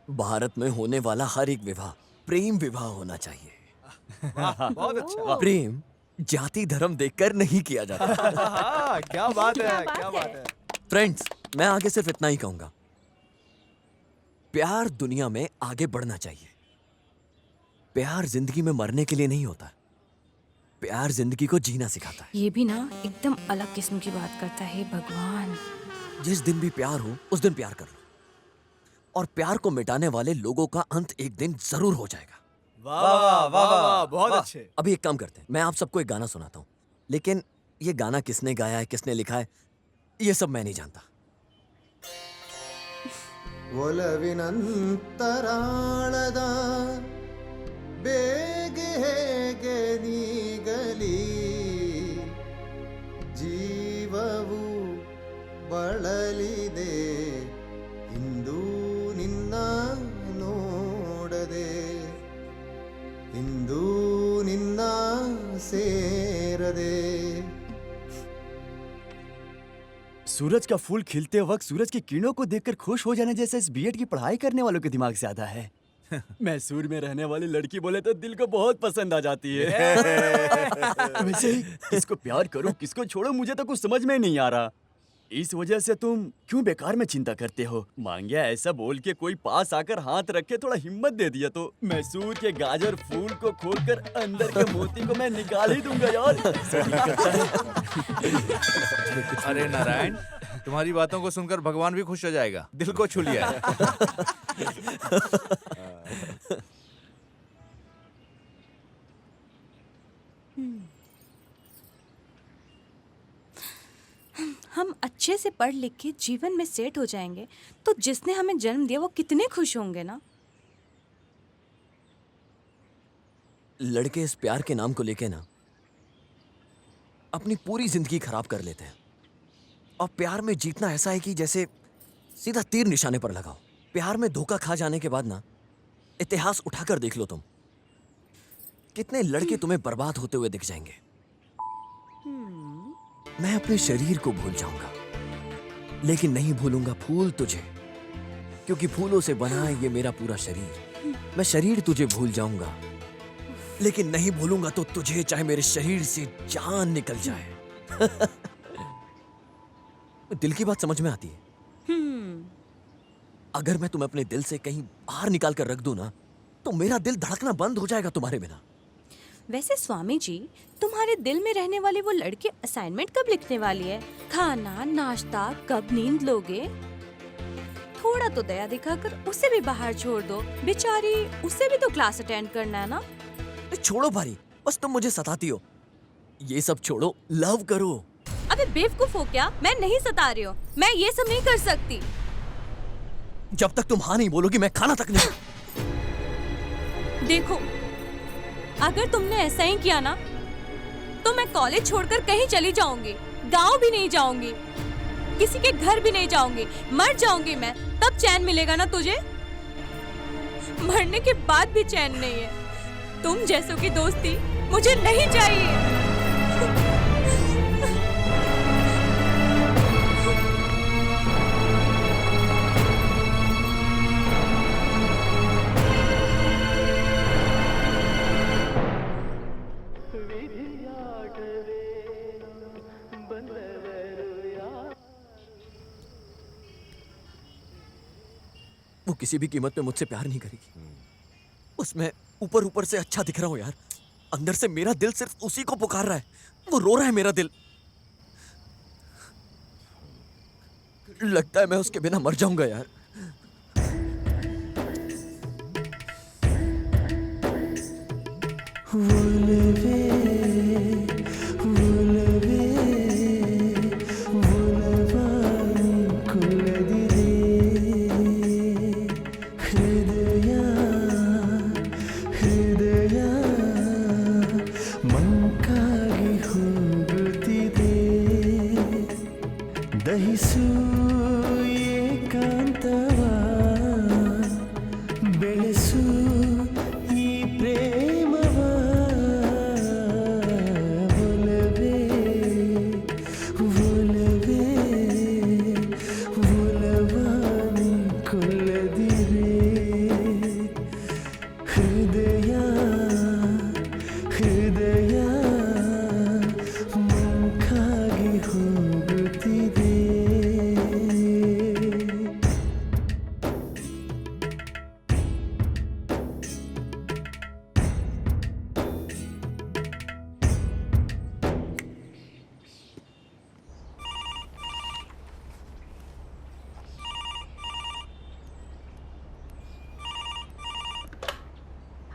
भारत में होने वाला हर एक विवाह प्रेम विवाह होना चाहिए। बहुत अच्छा। प्रेम जाति धर्म देखकर नहीं किया जाता। क्या बात है, क्या बात है। फ्रेंड्स, मैं आगे सिर्फ इतना ही कहूंगा, प्यार दुनिया में आगे बढ़ना चाहिए। प्यार जिंदगी में मरने के लिए नहीं होता, प्यार जिंदगी को जीना सिखाता है। ये भी ना एकदम अलग किस्म की बात करता है भगवान। जिस दिन भी प्यार हो उस दिन प्यार कर लो, और प्यार को मिटाने वाले लोगों का अंत एक दिन जरूर हो जाएगा। वाह वाह वाह वाह, बहुत अच्छे। अभी एक काम करते हैं, मैं आप सबको एक गाना सुनाता हूँ, लेकिन ये गाना किसने गाया है, किसने लिखा है, ये सब मैं नहीं जानता। ಒಲವಿನಂತರಾಳದ ಬೇಗೆ ಹೇಗೆ ನೀಗಲಿ ಜೀವವು ಬಳಲಿದೆ ಇಂದು ನಿನ್ನ ನೋಡದೆ ಇಂದು ನಿನ್ನ ಸೇರದೆ। सूरज का फूल खिलते वक्त सूरज की किरणों को देखकर खुश हो जाने जैसा इस बीएड की पढ़ाई करने वालों के दिमाग से आता है। मैसूर में रहने वाली लड़की बोले तो दिल को बहुत पसंद आ जाती है। वैसे ही किसको प्यार करूं किसको छोड़ूं मुझे तो कुछ समझ में नहीं आ रहा। इस वजह से तुम क्यों बेकार में चिंता करते हो? मांगिया ऐसा बोल के कोई पास आकर हाथ रख के थोड़ा हिम्मत दे दिया तो मैसूर के गाजर फूल को खोलकर अंदर के मोती को मैं निकाल ही दूंगा यार। अरे नारायण, तुम्हारी बातों को सुनकर भगवान भी खुश हो जाएगा, दिल को छू लिया है। हम अच्छे से पढ़ लिख के जीवन में सेट हो जाएंगे तो जिसने हमें जन्म दिया वो कितने खुश होंगे ना। लड़के इस प्यार के नाम को लेके ना अपनी पूरी जिंदगी खराब कर लेते हैं, और प्यार में जीतना ऐसा है कि जैसे सीधा तीर निशाने पर लगाओ। प्यार में धोखा खा जाने के बाद ना इतिहास उठाकर देख लो तुम, कितने लड़के तुम्हें बर्बाद होते हुए दिख जाएंगे। मैं अपने शरीर को भूल जाऊंगा लेकिन नहीं भूलूंगा फूल तुझे, क्योंकि फूलों से बना है ये मेरा पूरा शरीर। मैं शरीर तुझे भूल जाऊंगा लेकिन नहीं भूलूंगा तो तुझे, चाहे मेरे शरीर से जान निकल जाए। दिल की बात समझ में आती है? अगर मैं तुम्हें अपने दिल से कहीं बाहर निकाल कर रख दूं ना तो मेरा दिल धड़कना बंद हो जाएगा तुम्हारे बिना। वैसे स्वामी जी, तुम्हारे दिल में रहने वाली वो लड़की असाइनमेंट कब लिखने वाली है? खाना नाश्ता कब नींद लोगे? थोड़ा तो दया दिखाकर उसे भी बाहर छोड़ दो, बेचारी उसे भी तो क्लास अटेंड करना है ना। छोड़ो भारी, बस तुम मुझे सताती हो। ये सब छोड़ो, लव करो। अबे बेवकूफ हो क्या? मैं नहीं सता रही हूँ, मैं ये सब नहीं कर सकती। जब तक तुम हाँ नहीं बोलोगी मैं खाना तक नहीं। देखो, अगर तुमने ऐसा ही किया ना तो मैं कॉलेज छोड़कर कहीं चली जाऊंगी, गांव भी नहीं जाऊंगी, किसी के घर भी नहीं जाऊंगी, मर जाऊंगी मैं, तब चैन मिलेगा ना तुझे? मरने के बाद भी चैन नहीं है। तुम जैसों की दोस्ती मुझे नहीं चाहिए। वो किसी भी कीमत पे मुझसे प्यार नहीं करेगी। उसमें ऊपर ऊपर से अच्छा दिख रहा हूं यार, अंदर से मेरा दिल सिर्फ उसी को पुकार रहा है। वो रो रहा है मेरा दिल। लगता है मैं उसके बिना मर जाऊंगा यार। ಒಲವೇ ಒಲವೇ ಒಲವಾನಿ ಕೊಲ್ಲದಿದೆ ಹೃದಯ ಹೃದಯ ಮಂಕಾಗಿ ಹೋಗುತ್ತಿದೆ ದಹಿಸು ಏಕಾಂತವ ಬೆಳೆಸು ಈ ಪ್ರೇಮವ ಒಲವೇ ಒಲವೇ ಒಲವಾನಿ ಕೊಲ್ಲದಿರೆ ಹೃದಯ ಹೃದಯ ಮಂಕಾಗಿ ಹೋಗುತ್ತಿದೆ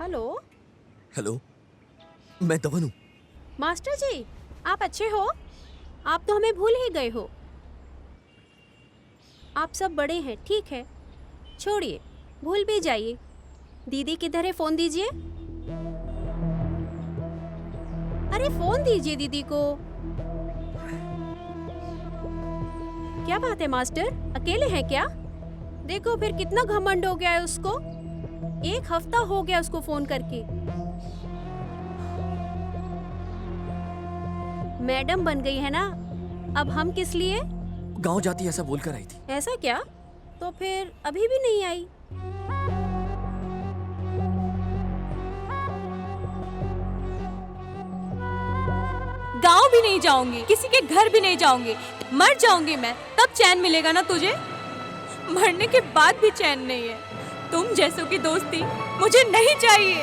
हेलो हेलो, मैं दवन हूँ। मास्टर जी, आप अच्छे हो? आप तो हमें भूल ही गए हो। आप सब बड़े हैं, ठीक है, छोड़िए, भूल भी जाइए। दीदी किधर है? फोन दीजिए। अरे फोन दीजिए दीदी को। क्या बात है मास्टर, अकेले हैं क्या? देखो फिर कितना घमंड हो गया है उसको। 1 हफ्ता हो गया उसको फोन करके। मैडम बन गई है ना, अब हम किस लिए? गांव जाती ऐसा बोलकर आई थी। ऐसा क्या? तो फिर अभी भी नहीं आई? गांव भी नहीं जाऊंगी, किसी के घर भी नहीं जाऊंगी, मर जाऊंगी मैं, तब चैन मिलेगा ना तुझे? मरने के बाद भी चैन नहीं है। तुम जैसों की दोस्ती मुझे नहीं चाहिए।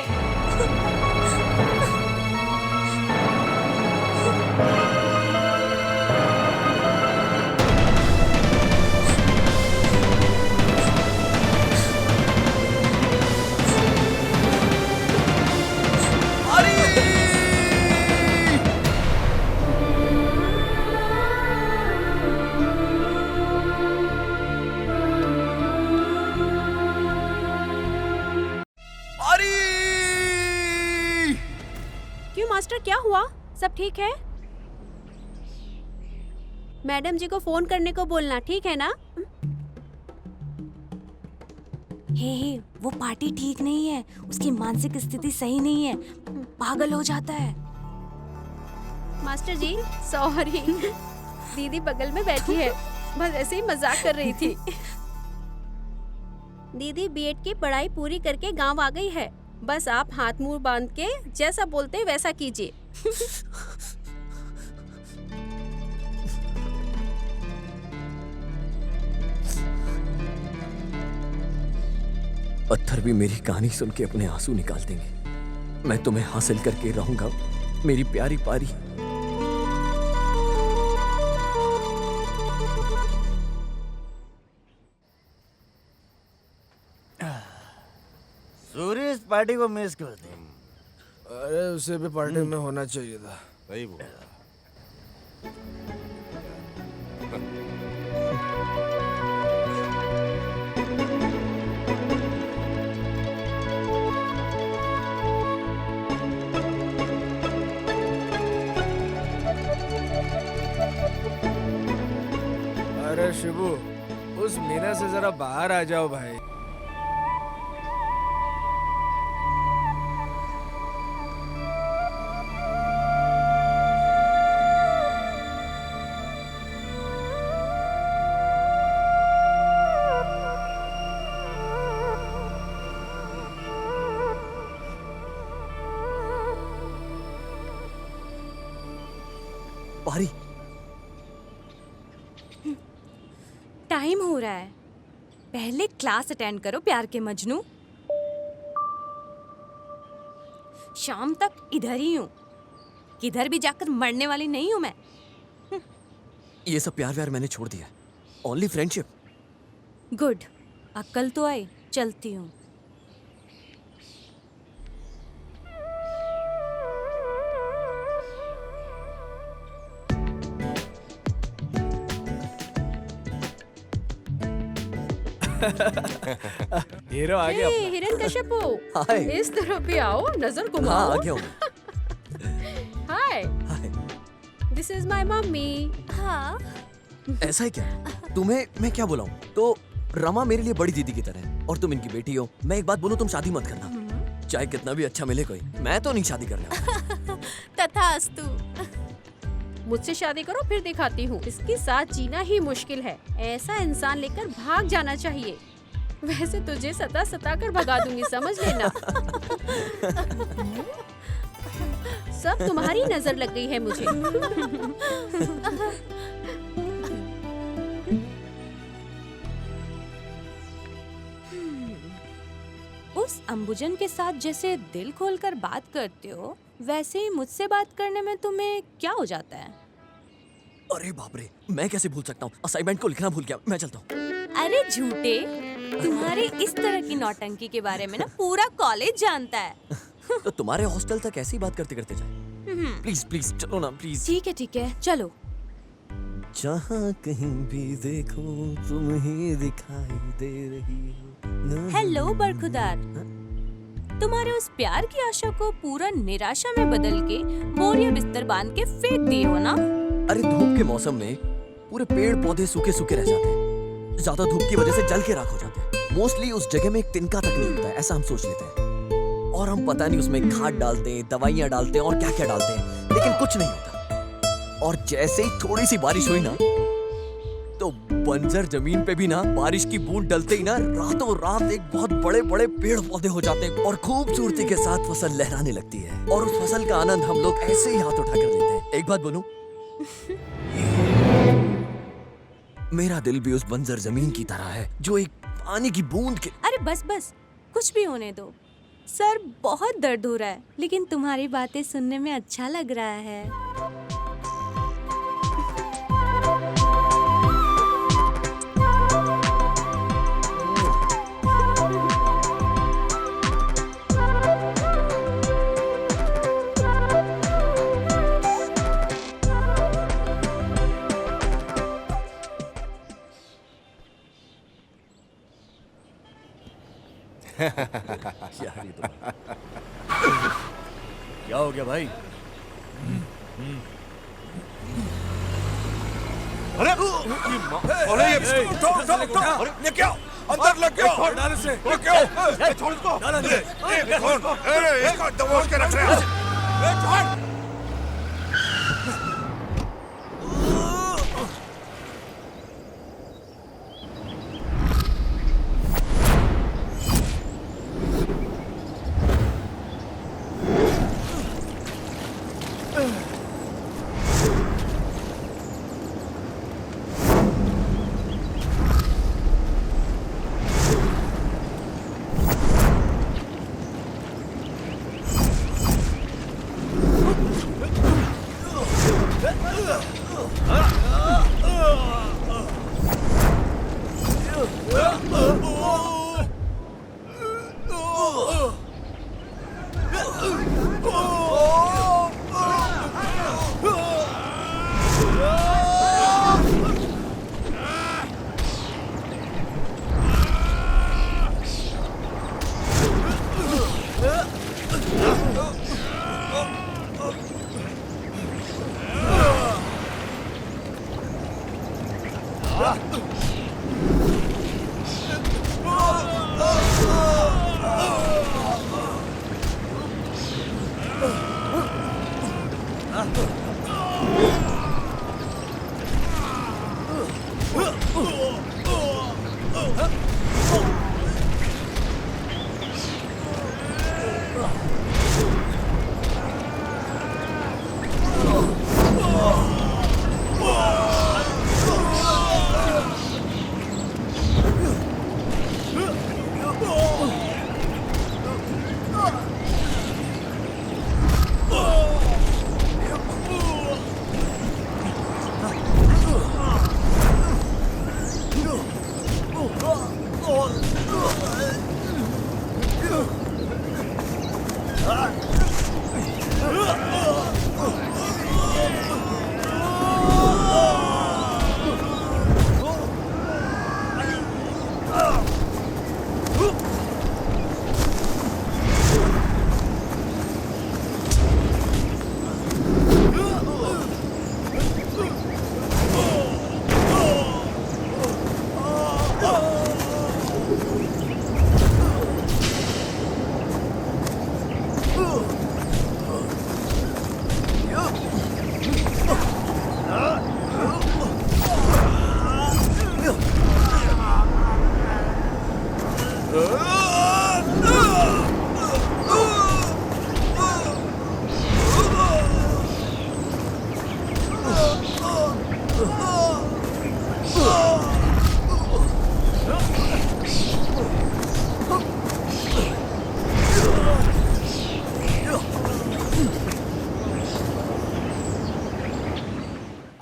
क्यों मास्टर, क्या हुआ? सब ठीक है? मैडम जी को फोन करने को बोलना, ठीक है ना? हे, वो पार्टी ठीक नहीं है, उसकी मानसिक स्थिति सही नहीं है, पागल हो जाता है। मास्टर जी सॉरी, दीदी बगल में बैठी है, बस ऐसे ही मजाक कर रही थी। दीदी बीएड की पढ़ाई पूरी करके गांव आ गई है, बस आप हाथ मुंह बांध के जैसा बोलते वैसा कीजिए। पत्थर भी मेरी कहानी सुन के अपने आंसू निकाल देंगे। मैं तुम्हें हासिल करके रहूंगा, मेरी प्यारी पारी। सूर्य इस पार्टी को मिस करते। अरे उसे भी पार्टी में होना चाहिए था। सही बोला। अरे शिबू, उस मीना से जरा बाहर आ जाओ भाई। पारी, टाइम हो रहा है, पहले क्लास अटेंड करो प्यार के मजनू। शाम तक इधर ही हूँ, किधर भी जाकर मरने वाली नहीं हूँ मैं। ये सब प्यार व्यार मैंने छोड़ दिया, ओनली फ्रेंडशिप। गुड, अक्ल तो आई, चलती हूँ। हीरो आ गया हे हिरण्यकश्यपु, हाय। इस तरफ भी आओ, नजर हाँ घुमाओ। आ गया हूँ। Hi, hi. This is my mummy. हाँ ऐसा है क्या? तुम्हें मैं क्या बोला हूँ? तो रमा मेरे लिए बड़ी दीदी की तरह है और तुम इनकी बेटी हो। मैं एक बात बोलूँ, तुम शादी मत करना, चाहे कितना भी अच्छा मिले कोई। मैं तो नहीं शादी करने वाला। तथास्तु। मुझसे शादी करो फिर दिखाती हूँ। इसके साथ जीना ही मुश्किल है। ऐसा इंसान लेकर भाग जाना चाहिए। वैसे तुझे सता सता कर भगा दूंगी, समझ लेना। सब तुम्हारी नजर लग गई है मुझे। उस अंबुजन के साथ जैसे दिल खोलकर बात करते हो, वैसे ही मुझसे बात करने में तुम्हें क्या हो जाता है? अरे बाप रे, मैं कैसे भूल सकता हूँ? असाइनमेंट को लिखना भूल गया। मैं चलता हूँ। अरे झूठे, तुम्हारे इस तरह की नौटंकी के बारे में ना पूरा कॉलेज जानता है। तो तुम्हारे हॉस्टल तक ऐसी बात करते करते जाए। प्लीज प्लीज चलो ना प्लीज। ठीक है, चलो। जहाँ कहीं भी देखो तुम ही दिखाई दे रही हो। हेलो बरखुदार, तुम्हारे उस प्यार की आशा को पूरा निराशा में बदल के बोरिया बिस्तर बांध के फेंक दिए हो ना? अरे धूप के मौसम में पूरे पेड़ पौधे सूखे सूखे रह जाते हैं। ज्यादा धूप की वजह से जल के राख हो जाते हैं। मोस्टली उस जगह में एक तिनका तक नहीं होता है, ऐसा हम सोच लेते हैं। और हम पता नहीं उसमें खाद डालते हैं, दवाइयाँ डालते हैं और क्या क्या डालते हैं, लेकिन कुछ नहीं होता। और जैसे ही थोड़ी सी बारिश हुई ना, तो बंजर जमीन पे भी ना बारिश की बूंद डलते ही ना रातों रात एक बहुत बड़े बड़े पेड़ पौधे हो जाते हैं और खूबसूरती के साथ फसल लहराने लगती है। और उस फसल का आनंद हम लोग ऐसे ही हाथ उठा कर लेते हैं। एक बात बोलूं, मेरा दिल भी उस बंजर जमीन की तरह है जो एक पानी की बूंद के। अरे बस कुछ भी होने दो। सर बहुत दर्द हो रहा है, लेकिन तुम्हारी बातें सुनने में अच्छा लग रहा है। क्या हो गया भाई? अरे अरे ये उठो ये क्या अंदर लग गया डाल से ये क्या छोड़ इसको ये कौन अरे इसको दबोच के रख रहे हैं छोड़ I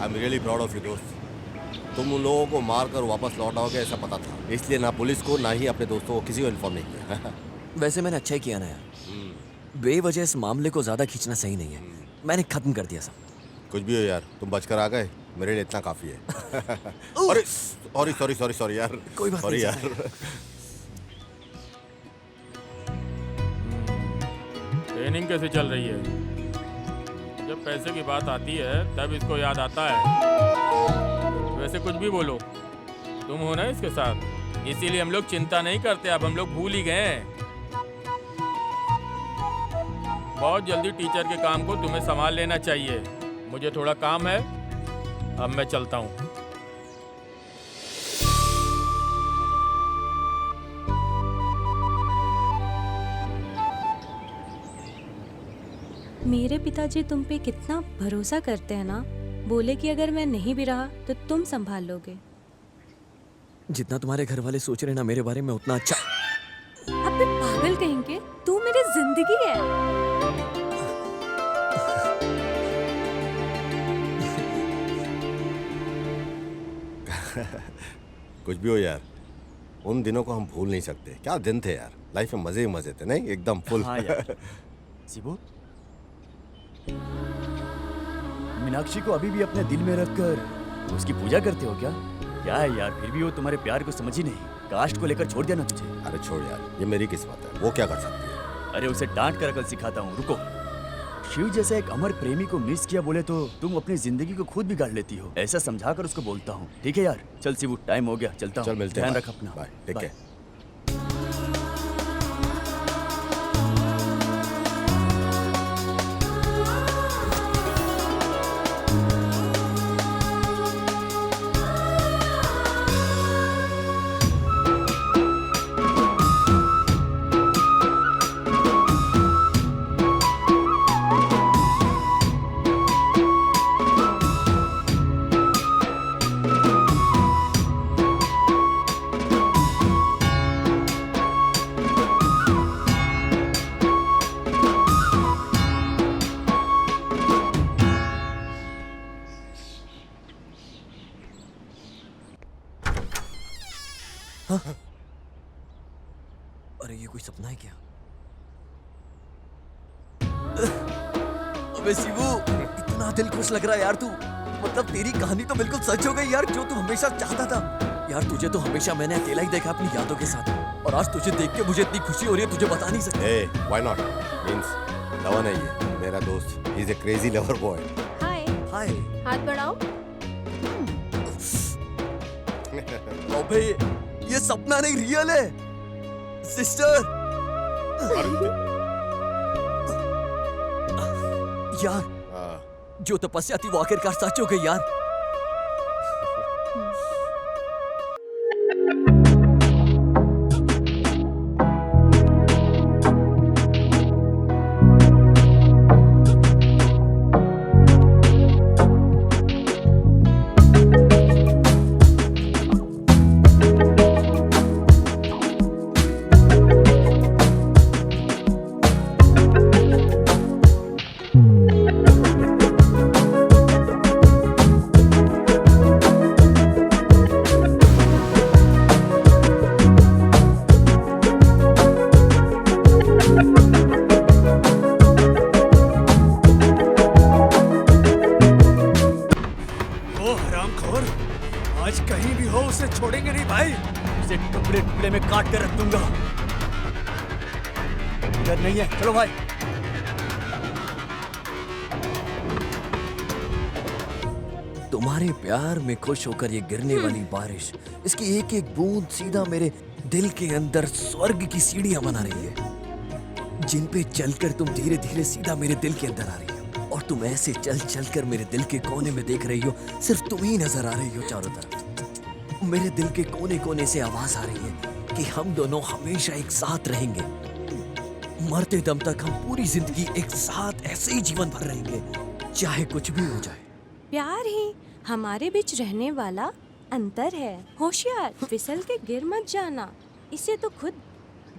am really proud of you दोस्त। तुम उन लोगों को मार कर वापस लौट आओगे ऐसा पता था, इसलिए ना पुलिस को ना ही अपने दोस्तों को किसी को इन्फॉर्म नहीं किया। वैसे मैंने अच्छा ही किया ना यार। बेवजह इस मामले को ज्यादा खींचना सही नहीं है। मैंने खत्म कर दिया सब। कुछ भी हो यार, तुम बचकर आ गए, मेरे लिए इतना काफी है। अरे सॉरी सॉरी सॉरी सॉरी यार, कोई बात सॉरी नहीं, यार। ट्रेनिंग कैसे चल रही है? जब पैसे की बात आती है तब इसको याद आता है। वैसे कुछ भी बोलो, तुम हो ना इसके साथ, इसीलिए हम लोग चिंता नहीं करते। अब हम लोग भूल ही गए हैं। बहुत जल्दी टीचर के काम को तुम्हें संभाल लेना चाहिए। मुझे थोड़ा काम है, अब मैं चलता हूँ। मेरे पिताजी तुम पे कितना भरोसा करते हैं ना। बोले कि अगर मैं नहीं भी रहा तो तुम संभाल लोगे। जितना तुम्हारे घर वाले सोच रहे हैं ना मेरे बारे में, उतना अच्छा। अबे पागल कहेंगे, तू मेरी जिंदगी है। कुछ भी हो यार, उन दिनों को हम भूल नहीं सकते। क्या दिन थे यार, लाइफ में मजे ही मजे थे, नहीं एकदम फुल। हाँ यार। शिबू, मीनाक्षी को अभी भी अपने दिल में रखकर उसकी पूजा करते हो क्या? क्या है यार, फिर भी वो तुम्हारे प्यार को समझ ही नहीं। कास्ट को लेकर छोड़ दिया ना तुझे। अरे छोड़ यार, ये मेरी किस्मत है, वो क्या कर सकती है। अरे उसे डांट कर अकल सिखाता हूँ, रुको। शिव जैसा एक अमर प्रेमी को मिस किया बोले तो तुम अपनी जिंदगी को खुद बिगाड़ लेती हो। ऐसा समझा कर उसको बोलता हूँ। ठीक है यार, चल शिवू, टाइम हो गया, चलता हूँ। चल मिलते हैं, ध्यान रख अपना। Bye, take care. अरे ये कोई सपना है क्या? अबे शिवू, इतना दिल खुश लग रहा है यार तू। मतलब तेरी कहानी तो बिल्कुल सच हो गई यार, जो तू हमेशा चाहता था। यार तुझे तो हमेशा मैंने अकेला ही देखा अपनी यादों के साथ, और आज तुझे देख के मुझे इतनी खुशी हो रही है, तुझे बता नहीं सकता। Hey, why not? Means लवन है ये, मेरा दोस्त। He's a crazy lover boy. हाय, हाय। हाथ बढ़ाओ। अबे ये सपना नहीं, रियल है सिस्टर। यार जो तपस्या थी वो आखिरकार सच हो गई यार। आज कहीं भी हो उसे छोड़ेंगे नहीं भाई। उसे टुकड़े टुकड़े में काट कर रख दूंगा। इधर नहीं है, चलो भाई। तुम्हारे प्यार में खुश होकर ये गिरने वाली बारिश, इसकी एक एक बूंद सीधा मेरे दिल के अंदर स्वर्ग की सीढ़ियां बना रही है, जिन पे चलकर तुम धीरे धीरे सीधा मेरे दिल के अंदर आ रही हो। और तुम ऐसे चल चल कर मेरे दिल के कोने में देख रही हो, सिर्फ तुम ही नजर आ रही हो चारों तरफ। मेरे दिल के कोने कोने से आवाज आ रही है कि हम दोनों हमेशा एक साथ रहेंगे। मरते दम तक हम पूरी जिंदगी एक साथ ऐसे ही जीवन भर रहेंगे, चाहे कुछ भी हो जाए। प्यार ही हमारे बीच रहने वाला अंतर है। होशियार, फिसल के गिर मत जाना। इसे तो खुद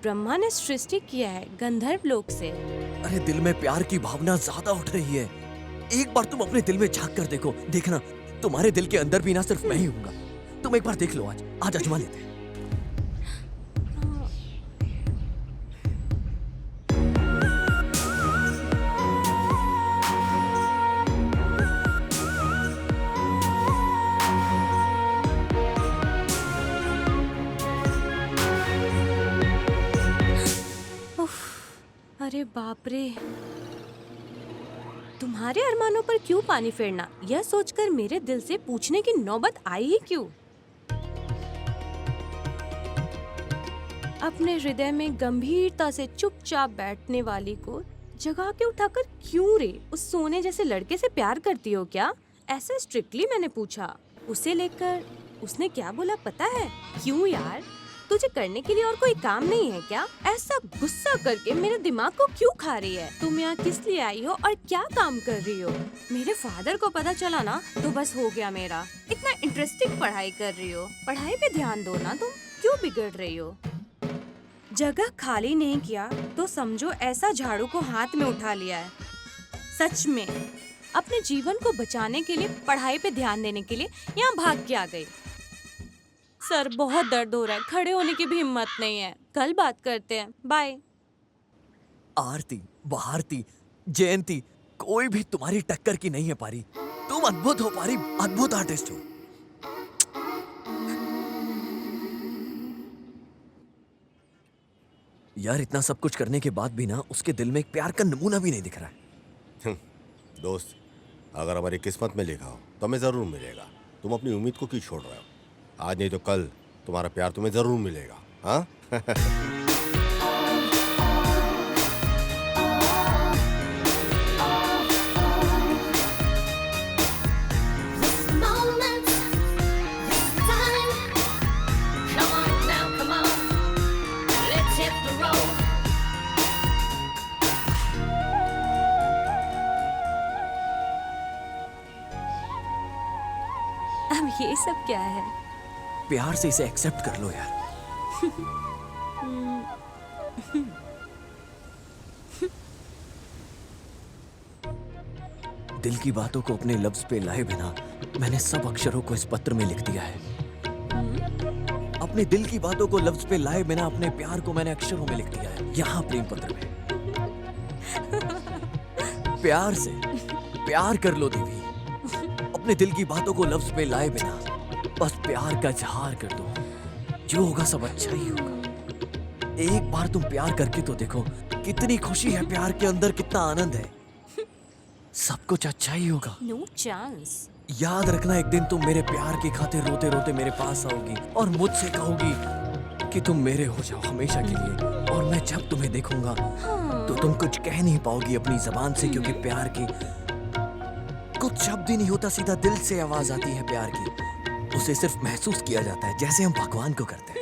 ब्रह्मा ने सृष्टि किया है गंधर्व लोक से। अरे दिल में प्यार की भावना ज्यादा उठ रही है। एक बार तुम अपने दिल में झांक कर देखो, देखना तुम्हारे दिल के अंदर भी ना सिर्फ मैं ही हूँगा। तुम एक बार देख लो, आज आजमा लेते हैं। अरे बाप रे, तुम्हारे अरमानों पर क्यों पानी फेरना, यह सोचकर मेरे दिल से पूछने की नौबत आई ही क्यों? अपने हृदय में गंभीरता से चुपचाप बैठने वाली को जगा के उठाकर क्यों रे? उस सोने जैसे लड़के से प्यार करती हो क्या? ऐसा स्ट्रिक्टली मैंने पूछा। उसे लेकर उसने क्या बोला पता है? क्यों यार, तुझे करने के लिए और कोई काम नहीं है क्या? ऐसा गुस्सा करके मेरे दिमाग को क्यों खा रही है? तुम यहाँ किस लिए आई हो और क्या काम कर रही हो? मेरे फादर को पता चला ना तो बस हो गया मेरा। इतना इंटरेस्टिंग पढ़ाई कर रही हो, पढ़ाई पे ध्यान दो ना, तुम क्यों बिगड़ रही हो? जगह खाली नहीं किया तो समझो ऐसा झाड़ू को हाथ में उठा लिया है। सच में अपने जीवन को बचाने के लिए, पढ़ाई पे ध्यान देने के लिए यहाँ भाग के आ गई। सर बहुत दर्द हो रहा है, खड़े होने की भी हिम्मत नहीं है। कल बात करते हैं, बाय। आरती, भारती, जयंती, कोई भी तुम्हारी टक्कर की नहीं है पारी। तुम अद्भुत हो पारी, अद्भुत आर्टिस्ट हो। यार इतना सब कुछ करने के बाद भी ना उसके दिल में एक प्यार का नमूना भी नहीं दिख रहा है। दोस्त, अगर हमारी किस्मत में लिखा हो तो हमें जरूर मिलेगा। तुम अपनी उम्मीद को क्यों छोड़ रहे हो? आज नहीं तो कल तुम्हारा प्यार तुम्हें जरूर मिलेगा। हाँ? अब ये सब क्या है? प्यार से इसे एक्सेप्ट कर लो यार। दिल की बातों को अपने लफ्ज पे लाए बिना मैंने सब अक्षरों को इस पत्र में लिख दिया है। अपने दिल की बातों को लफ्ज पे लाए बिना अपने प्यार को मैंने अक्षरों में लिख दिया है, यहाँ प्रेम पत्र में। प्यार से प्यार कर लो देवी। अपने दिल की बातों को लफ्ज पे लाए बिना बस प्यार का इजहार कर दो। जो होगा सब अच्छा ही होगा। एक बार तुम प्यार करके तो देखो, कितनी खुशी है प्यार के अंदर, कितना आनंद है। सब कुछ अच्छा ही होगा। No chance. याद रखना, एक दिन तुम मेरे प्यार की खातिर रोते रोते मेरे पास आओगी और मुझसे कहोगी कि तुम मेरे हो जाओ हमेशा के लिए। और मैं जब तुम्हें देखूंगा तो तुम कुछ कह नहीं पाओगी अपनी जबान से, क्योंकि प्यार की कुछ शब्द ही नहीं होता, सीधा दिल से आवाज आती है प्यार की। उसे सिर्फ महसूस किया जाता है, जैसे हम भगवान को करते हैं।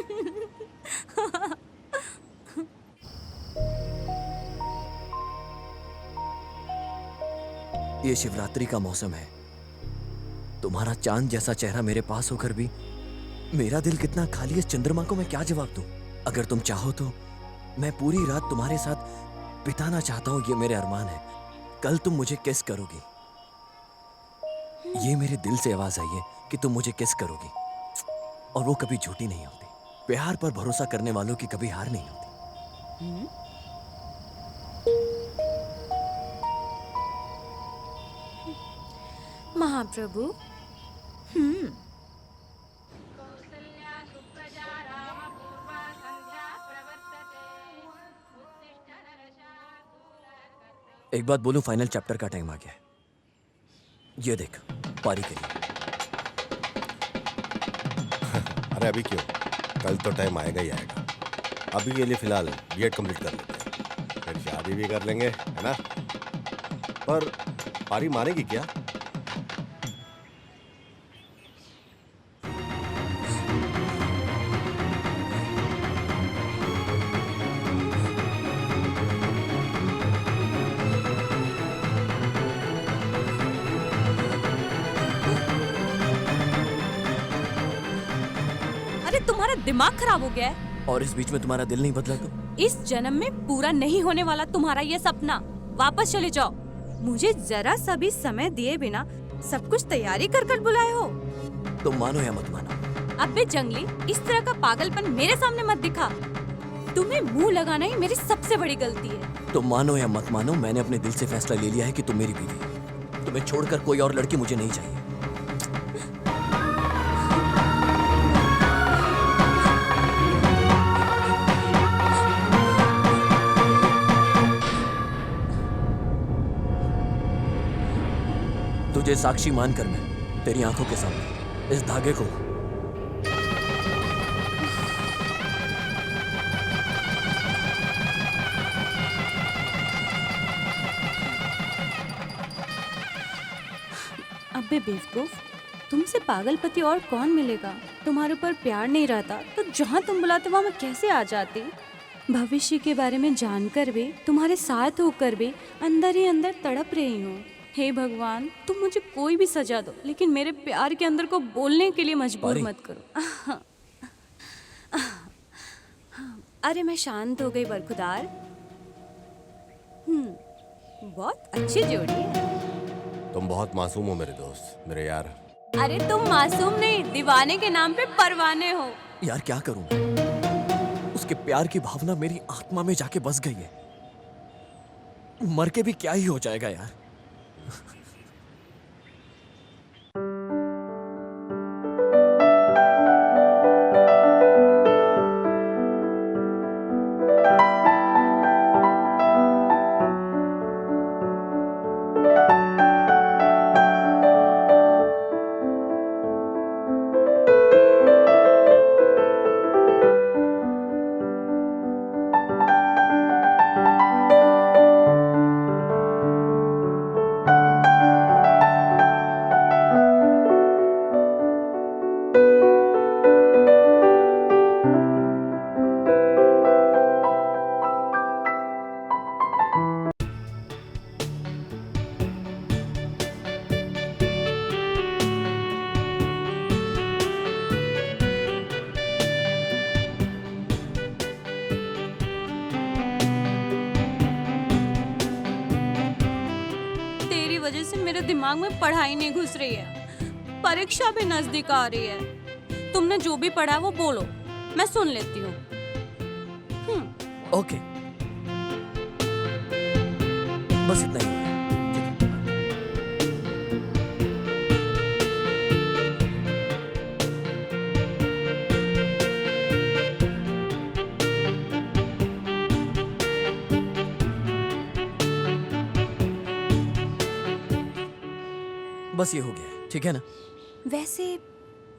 ये शिवरात्रि का मौसम है। तुम्हारा चांद जैसा चेहरा मेरे पास होकर भी मेरा दिल कितना खाली है। इस चंद्रमा को मैं क्या जवाब दूं? अगर तुम चाहो तो मैं पूरी रात तुम्हारे साथ बिताना चाहता हूं, ये मेरे अरमान है। कल तुम मुझे किस करोगी, ये मेरे दिल से आवाज आई है कि तुम मुझे किस करोगी, और वो कभी झूठी नहीं होती। प्यार पर भरोसा करने वालों की कभी हार नहीं होती। महाप्रभु, एक बात बोलूं, फाइनल चैप्टर का टाइम आ गया है। ये देख, पारी के लिए। अरे अभी क्यों, कल तो टाइम आएगा ही आएगा। अभी के लिए फिलहाल बीएड कंप्लीट कर लेते हैं, फिर शादी भी कर लेंगे, है ना? पर पारी मारेगी क्या? दिमाग खराब हो गया है? और इस बीच में तुम्हारा दिल नहीं बदला तो? इस जन्म में पूरा नहीं होने वाला तुम्हारा ये सपना। वापस चले जाओ। मुझे जरा सा भी समय दिए बिना सब कुछ तैयारी कर कर बुलाए हो। तुम मानो या मत मानो। अबे जंगली, इस तरह का पागलपन मेरे सामने मत दिखा। तुम्हें मुंह लगाना ही मेरी सबसे बड़ी गलती है। तुम मानो या मत मानो, मैंने अपने दिल से फैसला ले लिया है कि तुम मेरी बीवी हो। तुम्हें छोड़कर कोई और लड़की मुझे नहीं चाहिए। तुझे साक्षी मानकर मैं तेरी आंखों के सामने इस धागे को अबे बेवकूफ, तुमसे पागलपति और कौन मिलेगा? तुम्हारे ऊपर प्यार नहीं रहता तो जहाँ तुम बुलाते वहाँ मैं कैसे आ जाती? भविष्य के बारे में जानकर भी, तुम्हारे साथ होकर भी अंदर ही अंदर तड़प रही हूँ। हे भगवान, तुम मुझे कोई भी सजा दो, लेकिन मेरे प्यार के अंदर को बोलने के लिए मजबूर मत करो। अरे मैं शांत हो गई बरखुदार। बहुत अच्छी जोड़ी है। तुम बहुत मासूम हो मेरे दोस्त, मेरे यार। अरे तुम मासूम नहीं, दीवाने के नाम पे परवाने हो। यार क्या करूं? उसके प्यार की भावना मेरी आत्मा में जाके बस गई है। मर के भी क्या ही हो जाएगा यार। वजह से मेरे दिमाग में पढ़ाई नहीं घुस रही है। परीक्षा भी नजदीक आ रही है। तुमने जो भी पढ़ा वो बोलो, मैं सुन लेती हूँ। ओके, बस इतना ही। बस ये हो गया, ठीक है ना? वैसे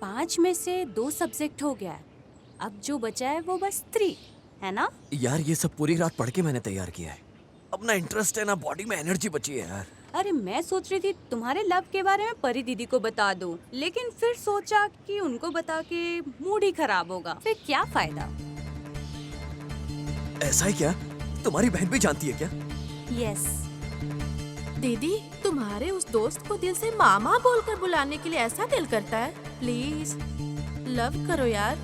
5 में से 2 सब्जेक्ट हो गया है। अब जो बचा है वो बस 3 है ना? यार ये सब पूरी रात पढ़ के मैंने तैयार किया है। अपना इंटरेस्ट है ना, बॉडी में एनर्जी बची है यार। अरे मैं सोच रही थी तुम्हारे लव के बारे में परी दीदी को बता दूं, लेकिन फिर सोचा कि उनको बता के मूड ही खराब होगा, फिर क्या फायदा। ऐसा है क्या? तुम्हारी बहन भी जानती है क्या? यस। दीदी, तुम्हारे उस दोस्त को दिल से मामा बोलकर बुलाने के लिए ऐसा दिल करता है? प्लीज लव करो यार।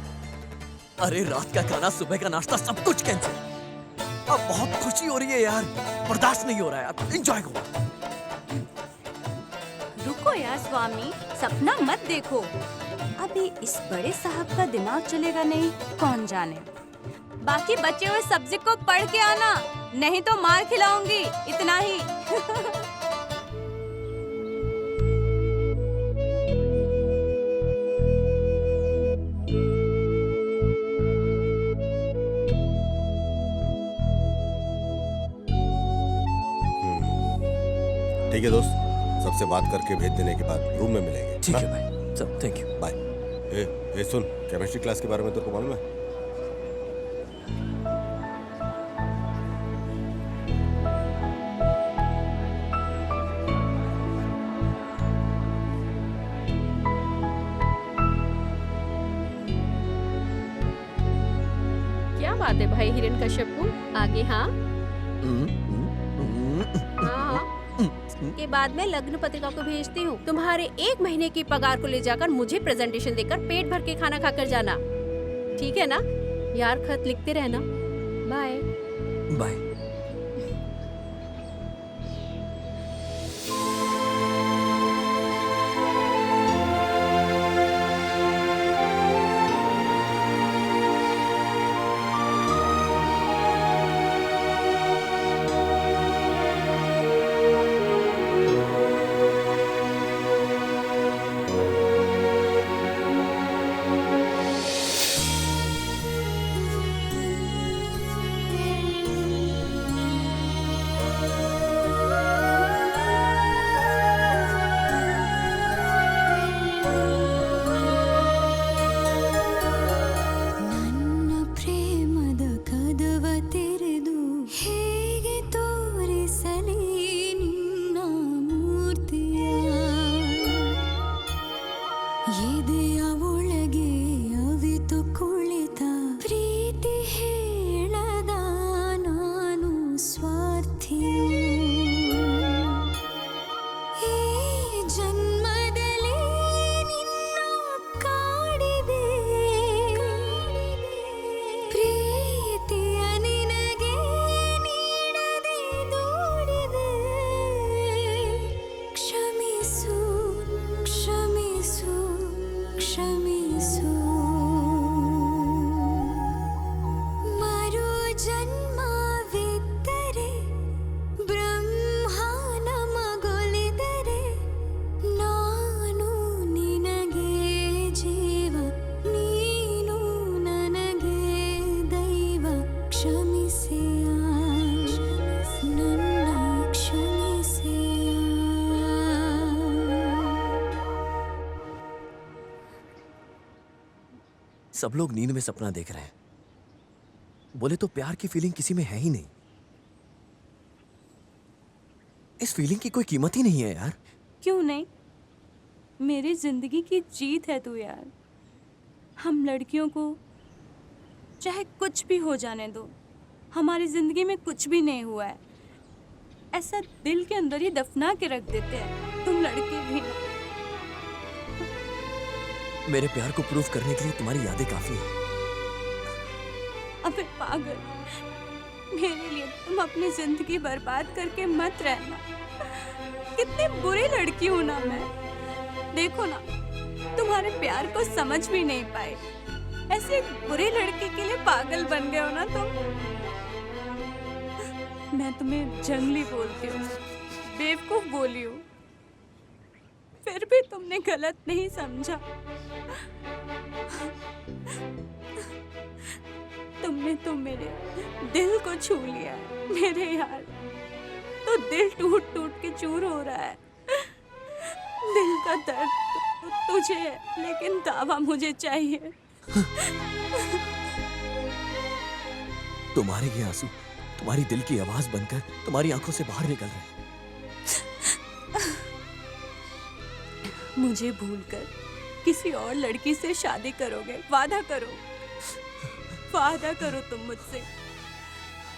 अरे रात का खाना, सुबह का नाश्ता, सब कुछ कैंसिल। अब बहुत खुशी हो रही है यार, बर्दाश्त नहीं हो रहा है यार। एंजॉय करो। रुको यार स्वामी, सपना मत देखो। अभी इस बड़े साहब का दिमाग चलेगा नहीं, कौन जाने। बाकी बचे हुए सब्जेक्ट को पढ़ के आना, नहीं तो मार खिलाऊंगी, इतना ही। ठीक है दोस्त, सबसे बात करके भेज देने के बाद रूम में मिलेंगे। ठीक है भाई, सब थैंक यू, बाय। ए सुन, केमिस्ट्री क्लास के बारे में तेरे को मालूम है? क्या बात है भाई हिरण्यकश्यप को? आगे हाँ हाँ के बाद मैं लग्न पत्रिका को भेजती हूँ। तुम्हारे 1 महीने की पगार को ले जाकर मुझे प्रेजेंटेशन देकर पेट भर के खाना खाकर जाना। ठीक है ना यार, खत लिखते रहना। बाय। बाय। सब लोग नींद में सपना देख रहे हैं। बोले तो प्यार की फीलिंग किसी में है ही नहीं। इस फीलिंग की कोई कीमत ही नहीं है यार। क्यों नहीं? मेरी जिंदगी की जीत है तू यार। हम लड़कियों को चाहे कुछ भी हो जाने दो, हमारी जिंदगी में कुछ भी नहीं हुआ है ऐसा दिल के अंदर ही दफना के रख देते हैं। तुम लड़के भी ना। मेरे प्यार को प्रूफ करने के लिए तुम्हारी यादें काफी हैं। अबे पागल, मेरे लिए तुम अपनी जिंदगी बर्बाद करके मत रहना। कितनी बुरी लड़की हूं ना मैं। देखो ना, तुम्हारे प्यार को समझ भी नहीं पाए। ऐसे एक बुरी लड़की के लिए पागल बन गए हो ना तुम। मैं तुम्हें जंगली बोलती हूँ, बेवकूफ बोली हूँ, फिर भी तुमने गलत नहीं समझा। तुमने तो मेरे दिल को छू लिया मेरे यार। तो दिल टूट टूट के चूर हो रहा है। दिल का दर्द तो तुझे है, लेकिन दावा मुझे चाहिए। तुम्हारे ये आंसू तुम्हारी दिल की आवाज बनकर तुम्हारी आंखों से बाहर निकल रहे हैं। मुझे भूलकर किसी और लड़की से शादी करोगे? वादा करो, वादा करो तुम मुझसे।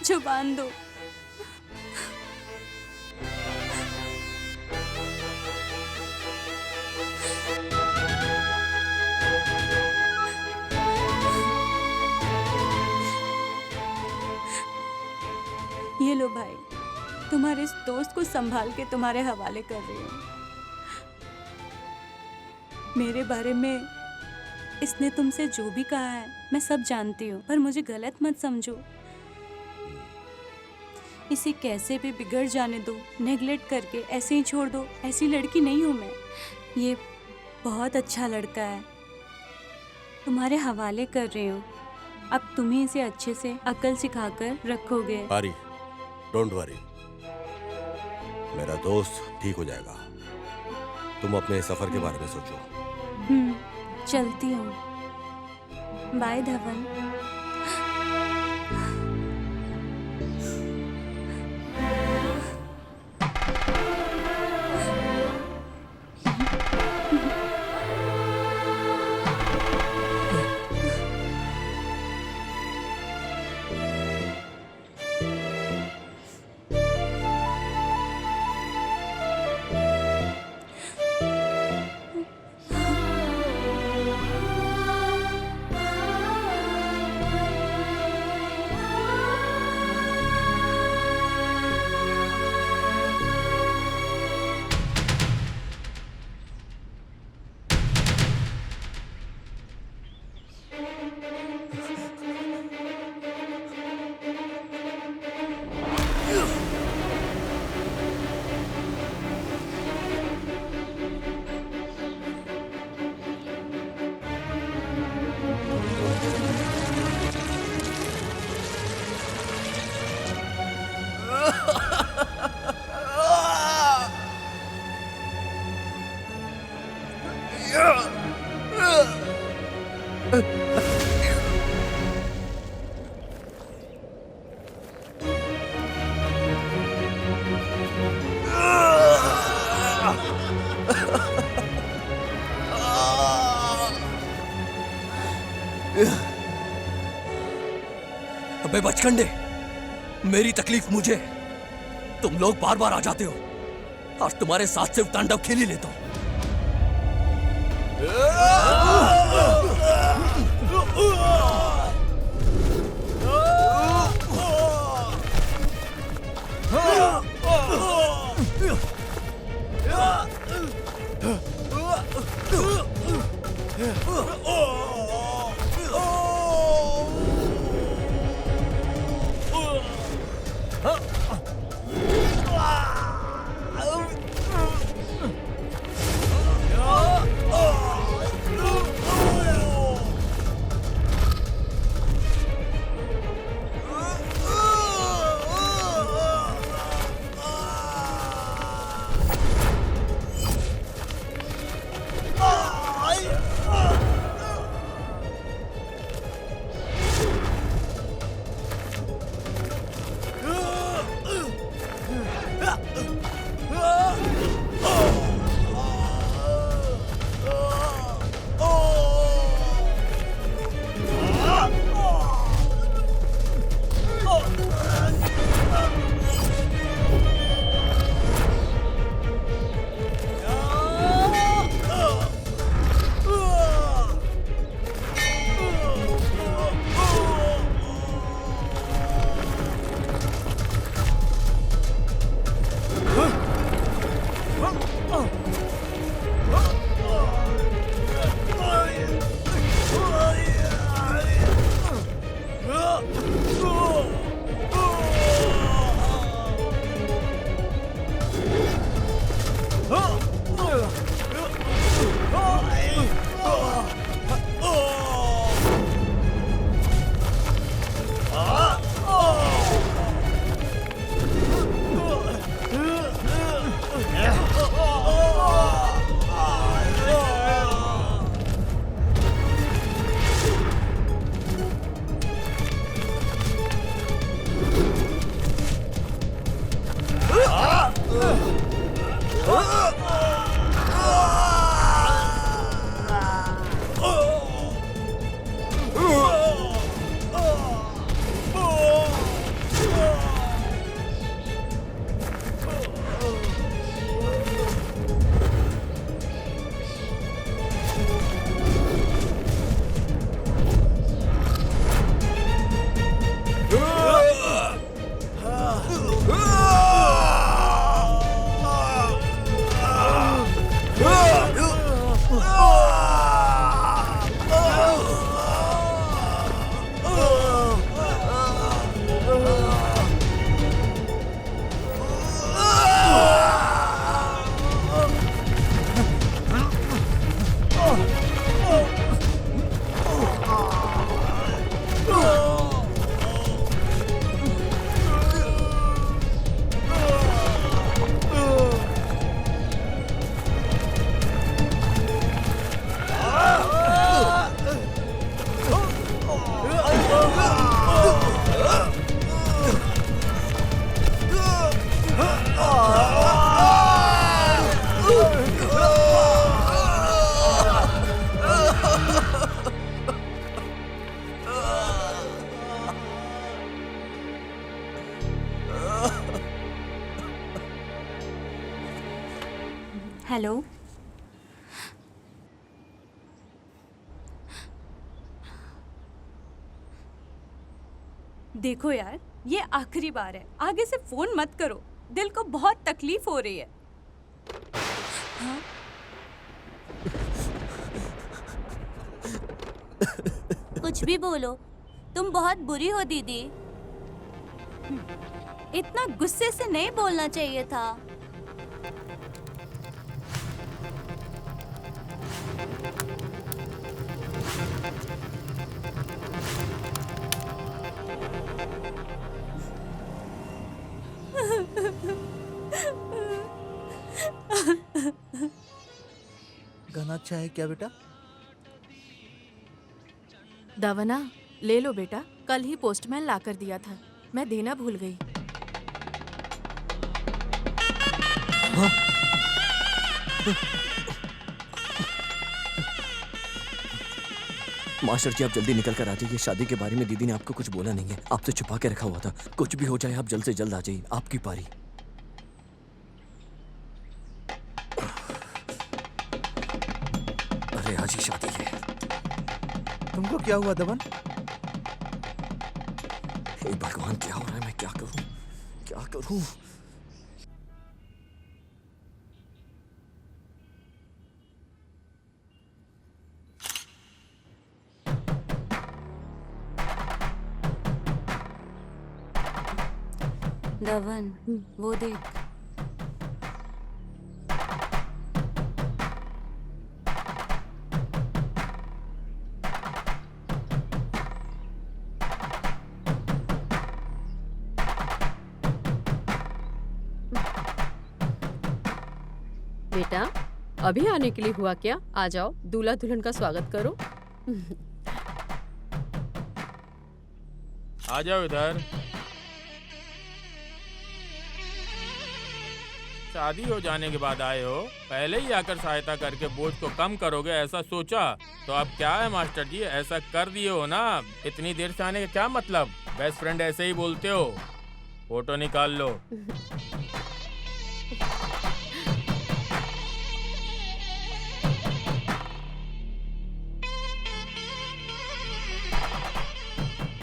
जुबान दो। ये लो भाई, तुम्हारे इस दोस्त को संभाल के तुम्हारे हवाले कर रही हूँ। मेरे बारे में इसने तुमसे जो भी कहा है मैं सब जानती हूँ, पर मुझे गलत मत समझो। इसे कैसे भी बिगड़ जाने दो, नेगलेक्ट करके ऐसे ही छोड़ दो। ऐसी लड़की नहीं हूँ मैं। ये बहुत अच्छा लड़का है, तुम्हारे हवाले कर रही हूँ। अब तुम ही इसे अच्छे से अकल सिखाकर रखोगे। आरी, डोंट वरी, मेरा दोस्त ठीक हो जाएगा। तुम अपने सफर के बारे में सोचो। चलती हूँ। बाय धवन। अबे बचकंडे, मेरी तकलीफ मुझे, तुम लोग बार बार आ जाते हो और तुम्हारे साथ सिर्फ तांडव खेल ही लेता हूं। हेलो, देखो यार, ये आखिरी बार है, आगे से फोन मत करो, दिल को बहुत तकलीफ हो रही है। हाँ? कुछ भी बोलो, तुम बहुत बुरी हो दीदी। इतना गुस्से से नहीं बोलना चाहिए था। गाना अच्छा है क्या बेटा? दवना ले लो बेटा, कल ही पोस्टमैन ला कर दिया था, मैं देना भूल गई। मास्टर जी, आप जल्दी निकल कर आ जाइए। शादी के बारे में दीदी ने आपको कुछ बोला नहीं है, आपसे छुपा के रखा हुआ था। कुछ भी हो जाए आप जल्द से जल्द आ जाइए, आपकी पारी। अरे आज ही शादी है। तुमको क्या हुआ दमन? हे भगवान, क्या हो रहा है? मैं क्या करूं, क्या करूं? धवन, वो देख। बेटा, अभी आने के लिए हुआ क्या? आ जाओ, दूल्हा दुल्हन का स्वागत करो। आ जाओ इधर। शादी हो जाने के बाद आए हो, पहले ही आकर सहायता करके बोझ को कम करोगे ऐसा सोचा? तो अब क्या है मास्टर जी, ऐसा कर दिए हो ना, इतनी देर से आने का क्या मतलब? बेस्ट फ्रेंड ऐसे ही बोलते हो। फोटो निकाल लो।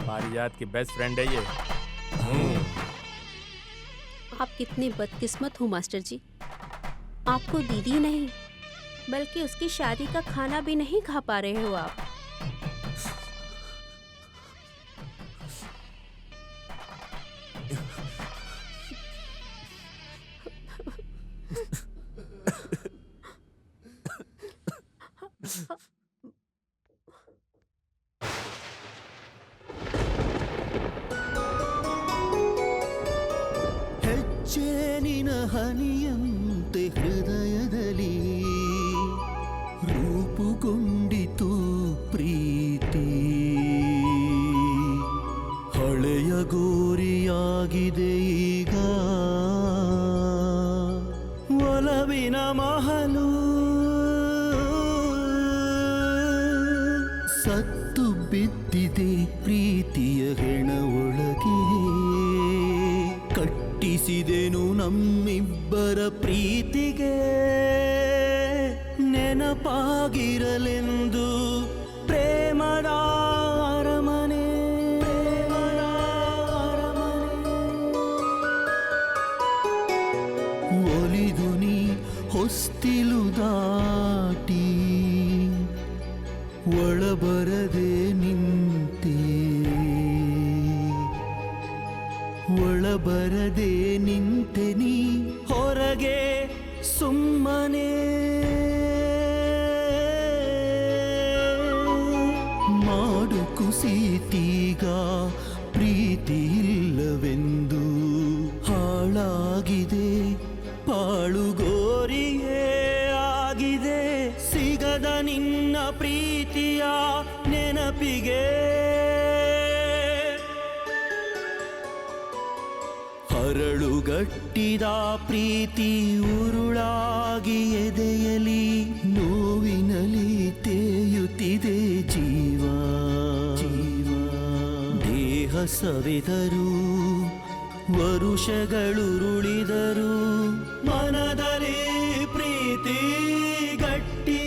पारिजात की बेस्ट फ्रेंड है ये। आप कितने बदकिस्मत हो मास्टर जी। आपको दीदी नहीं बल्कि उसकी शादी का खाना भी नहीं खा पा रहे हो आप। ಹೆಜ್ಜೇನಿನ ಹನಿಯಂತೆ ಹೃದಯದಲ್ಲಿ ರೂಪುಗೊಂಡಿತು ಪ್ರೀತಿ, ಹಳೆಯ ಗೋರಿಯಾಗಿದೆ ಈಗ ಒಲವಿನ ಮಹಲು, ಸತ್ತು ಬಿದ್ದಿದೆ ಪ್ರೀತಿಯ ಹೆಣ ಒಳಗೆ, ಕಟ್ಟಿಸಿದೆನು ನಮ್ಮಿಬ್ಬರ ಪ್ರೀತಿಗೆ, ನೆನಪಾಗಿರಲೆಂದು ಪ್ರೇಮದ ಅರಮನೆ, ಒಲಿದು ನೀ ಹೊಸ್ತಿಲು ದಾಟಿ ಒಳಬರದೆ ನಿಂತೆ, ಒಳಬರದೆ ನಿಂತೆ ನೀ ಹೊರಗೆ ಸುಮ್ಮನೆ, ಮಾಡು ಕುಸಿತೀಗ ಪ್ರೀತಿ ಇಲ್ಲವೆಂದು, ಹಾಳಾಗಿದೆ ಪಾಳುಗೋರಿಯೇ ಆಗಿದೆ, ಸಿಗದ ನಿನ್ನ ಪ್ರೀತಿಯ ನೆನಪಿಗೆ, ಹರಳುಗಟ್ಟಿದ ಪ್ರೀತಿ ಉರುಳಾಗಿ ಎದೆಯಲಿ, ನೋವಿನಲಿ ತೇಯುತ್ತಿದೆ ಜೀವ, ದೇಹ ಸವೆದರು ವರುಷಗಳುರುಳಿದರು, ಮನದಲ್ಲಿ ಪ್ರೀತಿ ಗಟ್ಟಿ.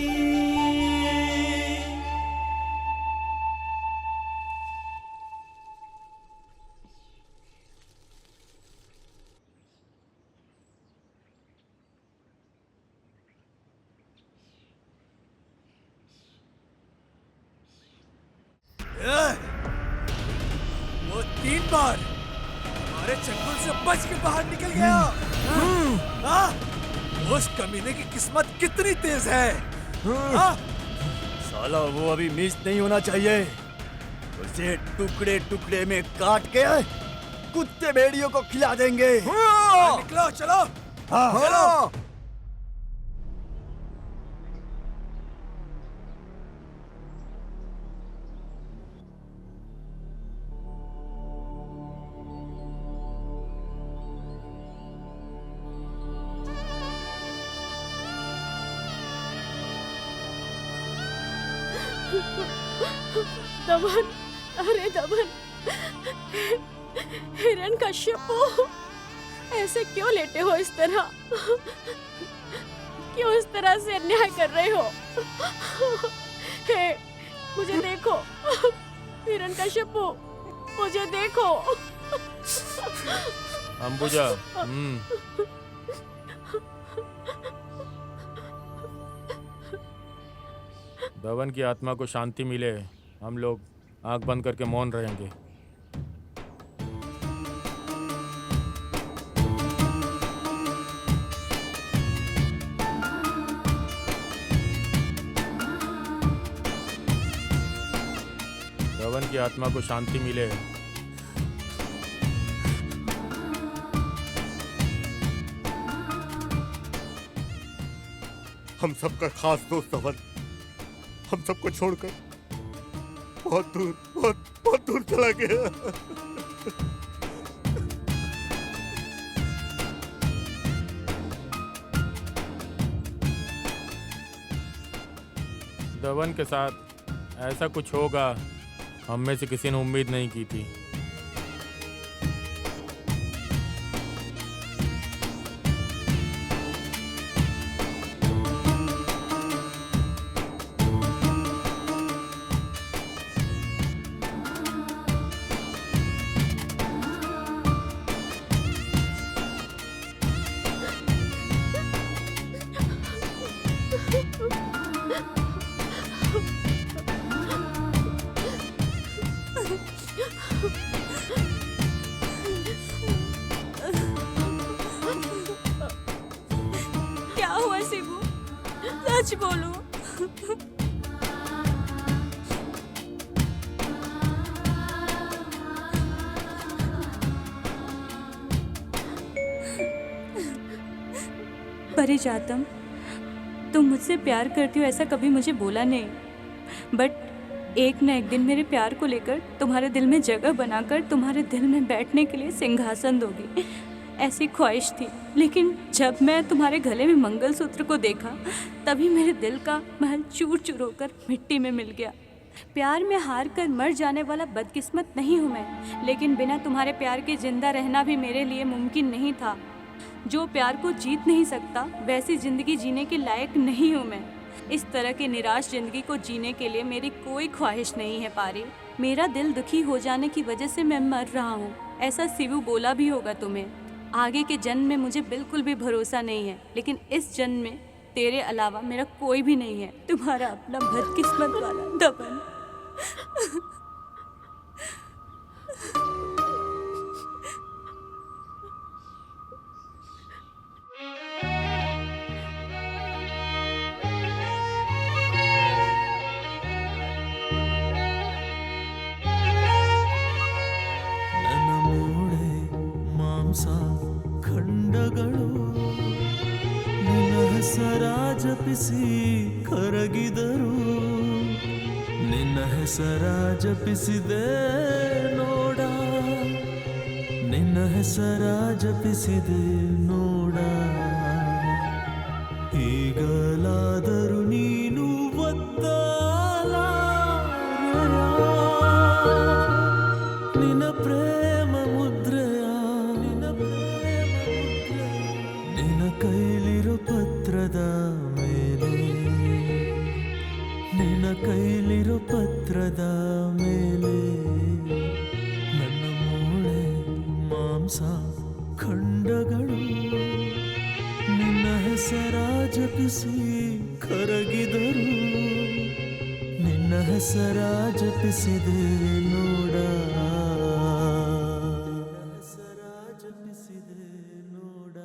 वो 3 बार हमारे चंगुल से बच के बाहर निकल गया। हाँ? उस कमीने की किस्मत कितनी तेज है। हाँ? साला वो अभी मिस नहीं होना चाहिए, उसे टुकड़े टुकड़े में काट के कुत्ते भेड़ियों को खिला देंगे। निकलो, चलो। चलो। दमन, अरे दमन, हिरण्यकश्यप, ऐसे क्यों लेटे हो इस तरह? क्यों इस तरह से अन्याय कर रहे हो? हे, मुझे देखो, हिरण्यकश्यप, मुझे देखो। अंबुजा, धवन की आत्मा को शांति मिले, हम लोग आंख बंद करके मौन रहेंगे। धवन की आत्मा को शांति मिले। हम सबका खास दोस्त धवन हम सबको छोड़कर बहुत दूर चला गया। धवन के साथ ऐसा कुछ होगा, हम में से किसी ने उम्मीद नहीं की थी। क्या हुआ शिबू? सच बोलो। परिजातम, तुम मुझसे प्यार करती हो ऐसा कभी मुझे बोला नहीं, बट एक न एक दिन मेरे प्यार को लेकर तुम्हारे दिल में जगह बनाकर तुम्हारे दिल में बैठने के लिए सिंहासन दोगी, ऐसी ख्वाहिश थी। लेकिन जब मैं तुम्हारे गले में मंगलसूत्र को देखा तभी मेरे दिल का महल चूर चूर होकर मिट्टी में मिल गया। प्यार में हार कर मर जाने वाला बदकिस्मत नहीं हूँ मैं, लेकिन बिना तुम्हारे प्यार के जिंदा रहना भी मेरे लिए मुमकिन नहीं था। जो प्यार को जीत नहीं सकता वैसी ज़िंदगी जीने के लायक नहीं हूँ मैं। इस तरह की निराश ज़िंदगी को जीने के लिए मेरी कोई ख्वाहिश नहीं है पारी। मेरा दिल दुखी हो जाने की वजह से मैं मर रहा हूँ, ऐसा शिवू बोला भी होगा तुम्हें। आगे के जन्म में मुझे बिल्कुल भी भरोसा नहीं है, लेकिन इस जन्म में तेरे अलावा मेरा कोई भी नहीं है। तुम्हारा अपना बदकिस्मत वाला दमन। ನನ್ನ ಮೂಳೆ ಮಾಂಸ ಖಂಡಗಳು ನಿನ್ನ ಹೆಸರ ಜಪಿಸಿ ಕರಗಿದರು, ನಿನ್ನ ಹೆಸರ ಜಪಿಸಿದೆ ನೋಡ, ನಿನ್ನ ಹೆಸರ ಜಪಿಸಿದೆ ನೋಡ. ಈಗಲಾದರೂ ನೀನು ನಿನ್ನ ಪ್ರೇಮ ಮುದ್ರೆಯ, ನಿನ್ನ ಕೈಲಿರೋ ಪತ್ರದ ಮೇಲೆ, ನಿನ್ನ ಕೈಲಿರೋ ಪತ್ರದ ಮೇಲೆ ನನ್ನ ಮೂಳೆ ಮಾಂಸ ಖಂಡಗಳು ನಿನ್ನ ಹೆಸರ ಜಪಿಸಿ ಕರಗಿದರು, ನಿನ್ನ ಹೆಸರ ಜಪಿಸಿದೆ ನೋಡ, ಹೆಸರ ಜಪಿಸಿದೆ ನೋಡ.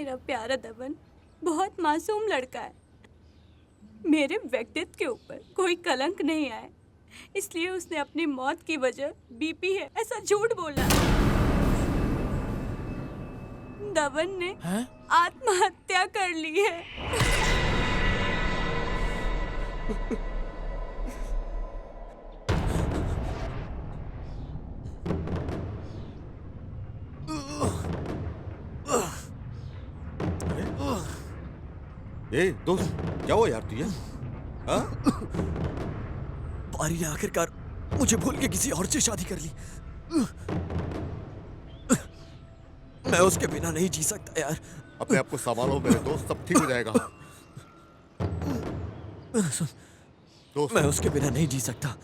मेरा प्यारा दबन बहुत मासूम लड़का है। मेरे व्यक्तित्व के ऊपर कोई कलंक नहीं आए, इसलिए उसने अपनी मौत की वजह बीपी है ऐसा झूठ बोला। दबन ने आत्महत्या कर ली है। ए दोस्त, क्या हुआ यार तुझे? हाँ? पारी ने आखिरकार मुझे भूल के किसी और से शादी कर ली। मैं उसके बिना नहीं जी सकता यार। अपने आप को संभालो मेरे दोस्त, सब ठीक हो जाएगा। दोस्त, मैं उसके बिना नहीं जी सकता,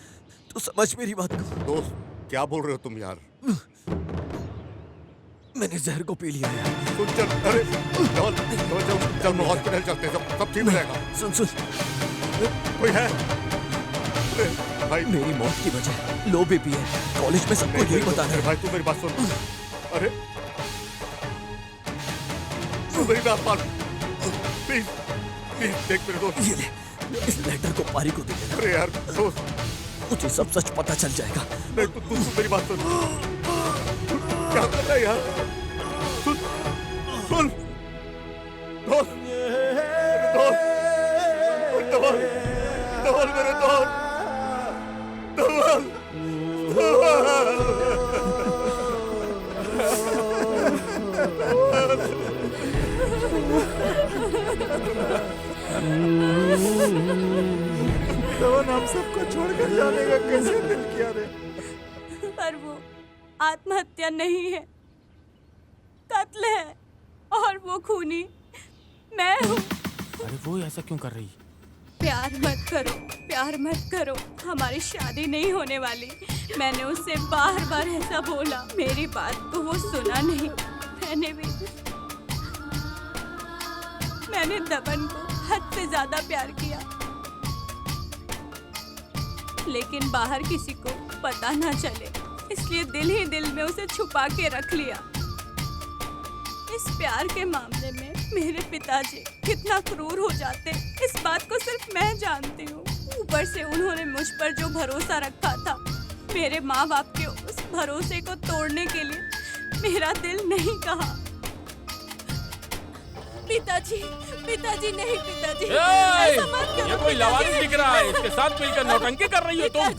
तो समझ मेरी बात को। दोस्त, क्या बोल रहे हो तुम यार? मैंने जहर को पी लिया है। सुन, चल, अरे चल हॉस्पिटल चलते हैं, सब ठीक हो जाएगा। सुन कोई है? भाई, मेरी मौत की वजह लो बीपी है। कॉलेज में सबको यही बताना है। भाई तू मेरी बात सुन। अरे तू मेरी बात मान, प्लीज देख मेरे दोस्त। ये ले, इस लेटर को पारी को दे देना। अरे यार दोस्त, मुझे सब सच पता चल जाएगा। नहीं तू मेरी बात सुन। क्या कर रहा है यार? सुन दोस्त, धवल मेरे दोस्त, धवल। धवल हम सबको छोड़कर जाने का कैसे दिल किया रे? पर वो आत्महत्या नहीं है, कत्ल है, और वो खूनी मैं हूँ। अरे वो ऐसा क्यों कर रही? प्यार मत करो, प्यार मत करो, हमारी शादी नहीं होने वाली। मैंने उससे बार बार ऐसा बोला, मेरी बात को वो सुना नहीं। मैंने दबन को हद से ज्यादा प्यार किया, लेकिन बाहर किसी को पता ना चले, इसलिए दिल ही दिल में उसे छुपा के रख लिया। इस प्यार के मामले में मेरे पिताजी कितना क्रूर हो जाते, इस बात को सिर्फ मैं जानती हूँ। ऊपर से उन्होंने मुझ पर जो भरोसा रखा था, मेरे माँ बाप के उस भरोसे को तोड़ने के लिए मेरा दिल नहीं कहा। पिताजी, पिताजी नहीं, पिताजी ऐसा मत करो। ये कोई लवारिस दिख रहा है, इसके साथ मिलकर नौटंकी कर रही हो तुम।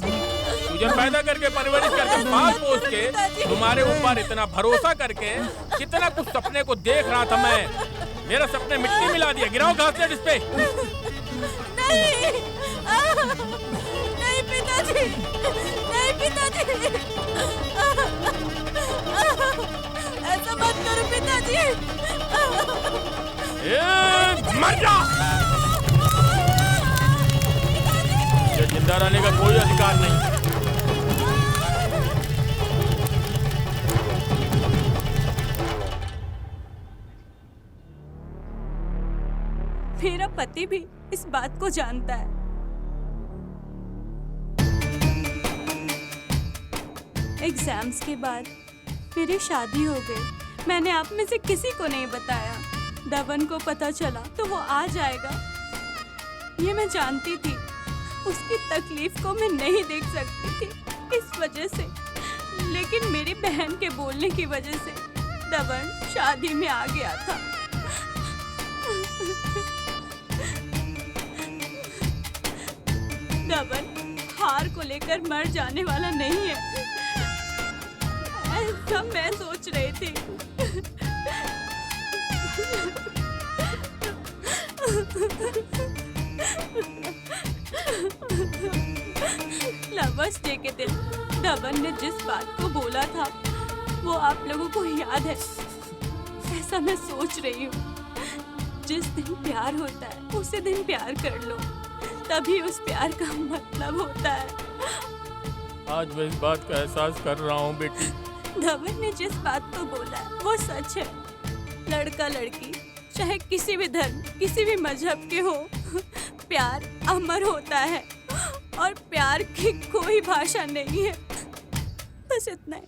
तुझे पैदा करके परवरिश करके पाल पोस के तुम्हारे ऊपर इतना भरोसा करके कितना कुछ सपने को देख रहा था मैं। मेरा सपने मिट्टी मिला दिया। गिराओ घासलेट इस पे। नहीं, नहीं पिताजी, नहीं पिताजी, ऐसा मत करो पिताजी। मर जा। ये जिंदा रहने का कोई अधिकार नहीं। मेरा पति भी इस बात को जानता है। एग्जाम्स के बाद मेरी शादी हो गई। मैंने आप में से किसी को नहीं बताया। दबन को पता चला तो वो आ जाएगा, ये मैं जानती थी। उसकी तकलीफ को मैं नहीं देख सकती थी इस वजह से, लेकिन मेरी बहन के बोलने की वजह से दबन शादी में आ गया था। दबन हार को लेकर मर जाने वाला नहीं है, ऐसा मैं सोच रही थी। लवर्स डे के दिन दबन ने जिस बात को बोला था वो आप लोगों को याद है, ऐसा मैं सोच रही हूँ। जिस दिन प्यार होता है उसी दिन प्यार कर लो, तभी उस प्यार का मतलब होता है। आज मैं इस बात का एहसास कर रहा हूँ बेटी। धवन ने जिस बात को बोला है वो सच है। लड़का लड़की चाहे किसी भी धर्म, किसी भी मजहब के हो, प्यार अमर होता है और प्यार की कोई भाषा नहीं है। बस इतना ही।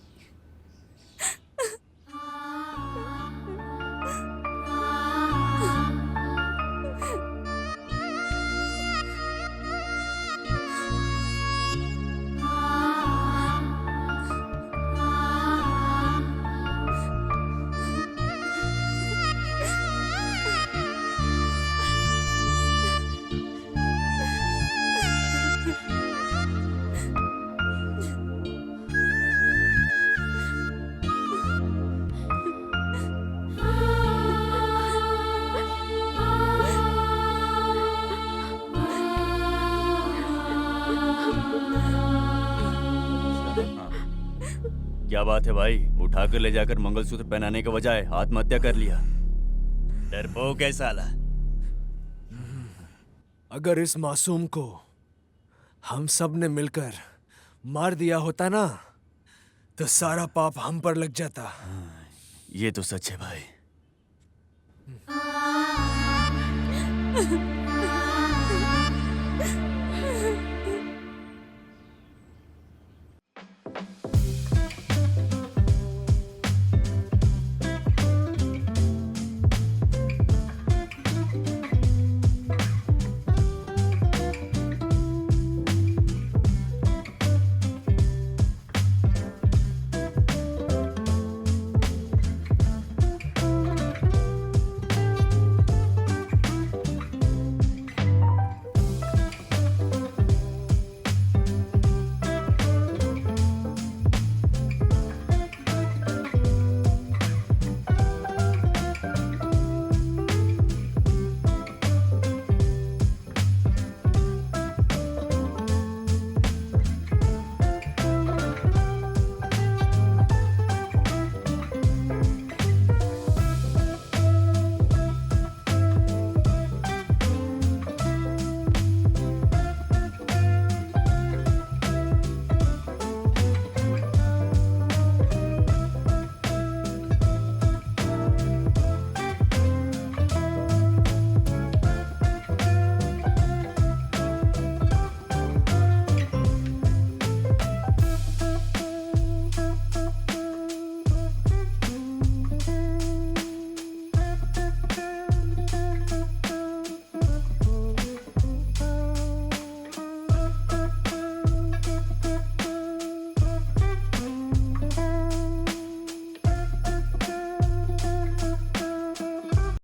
क्या बात है भाई, उठाकर ले जाकर मंगलसूत्र पहनाने के बजाय आत्महत्या कर लिया। डरपोक है साला। अगर इस मासूम को हम सब ने मिलकर मार दिया होता ना, तो सारा पाप हम पर लग जाता। ये तो सच है भाई।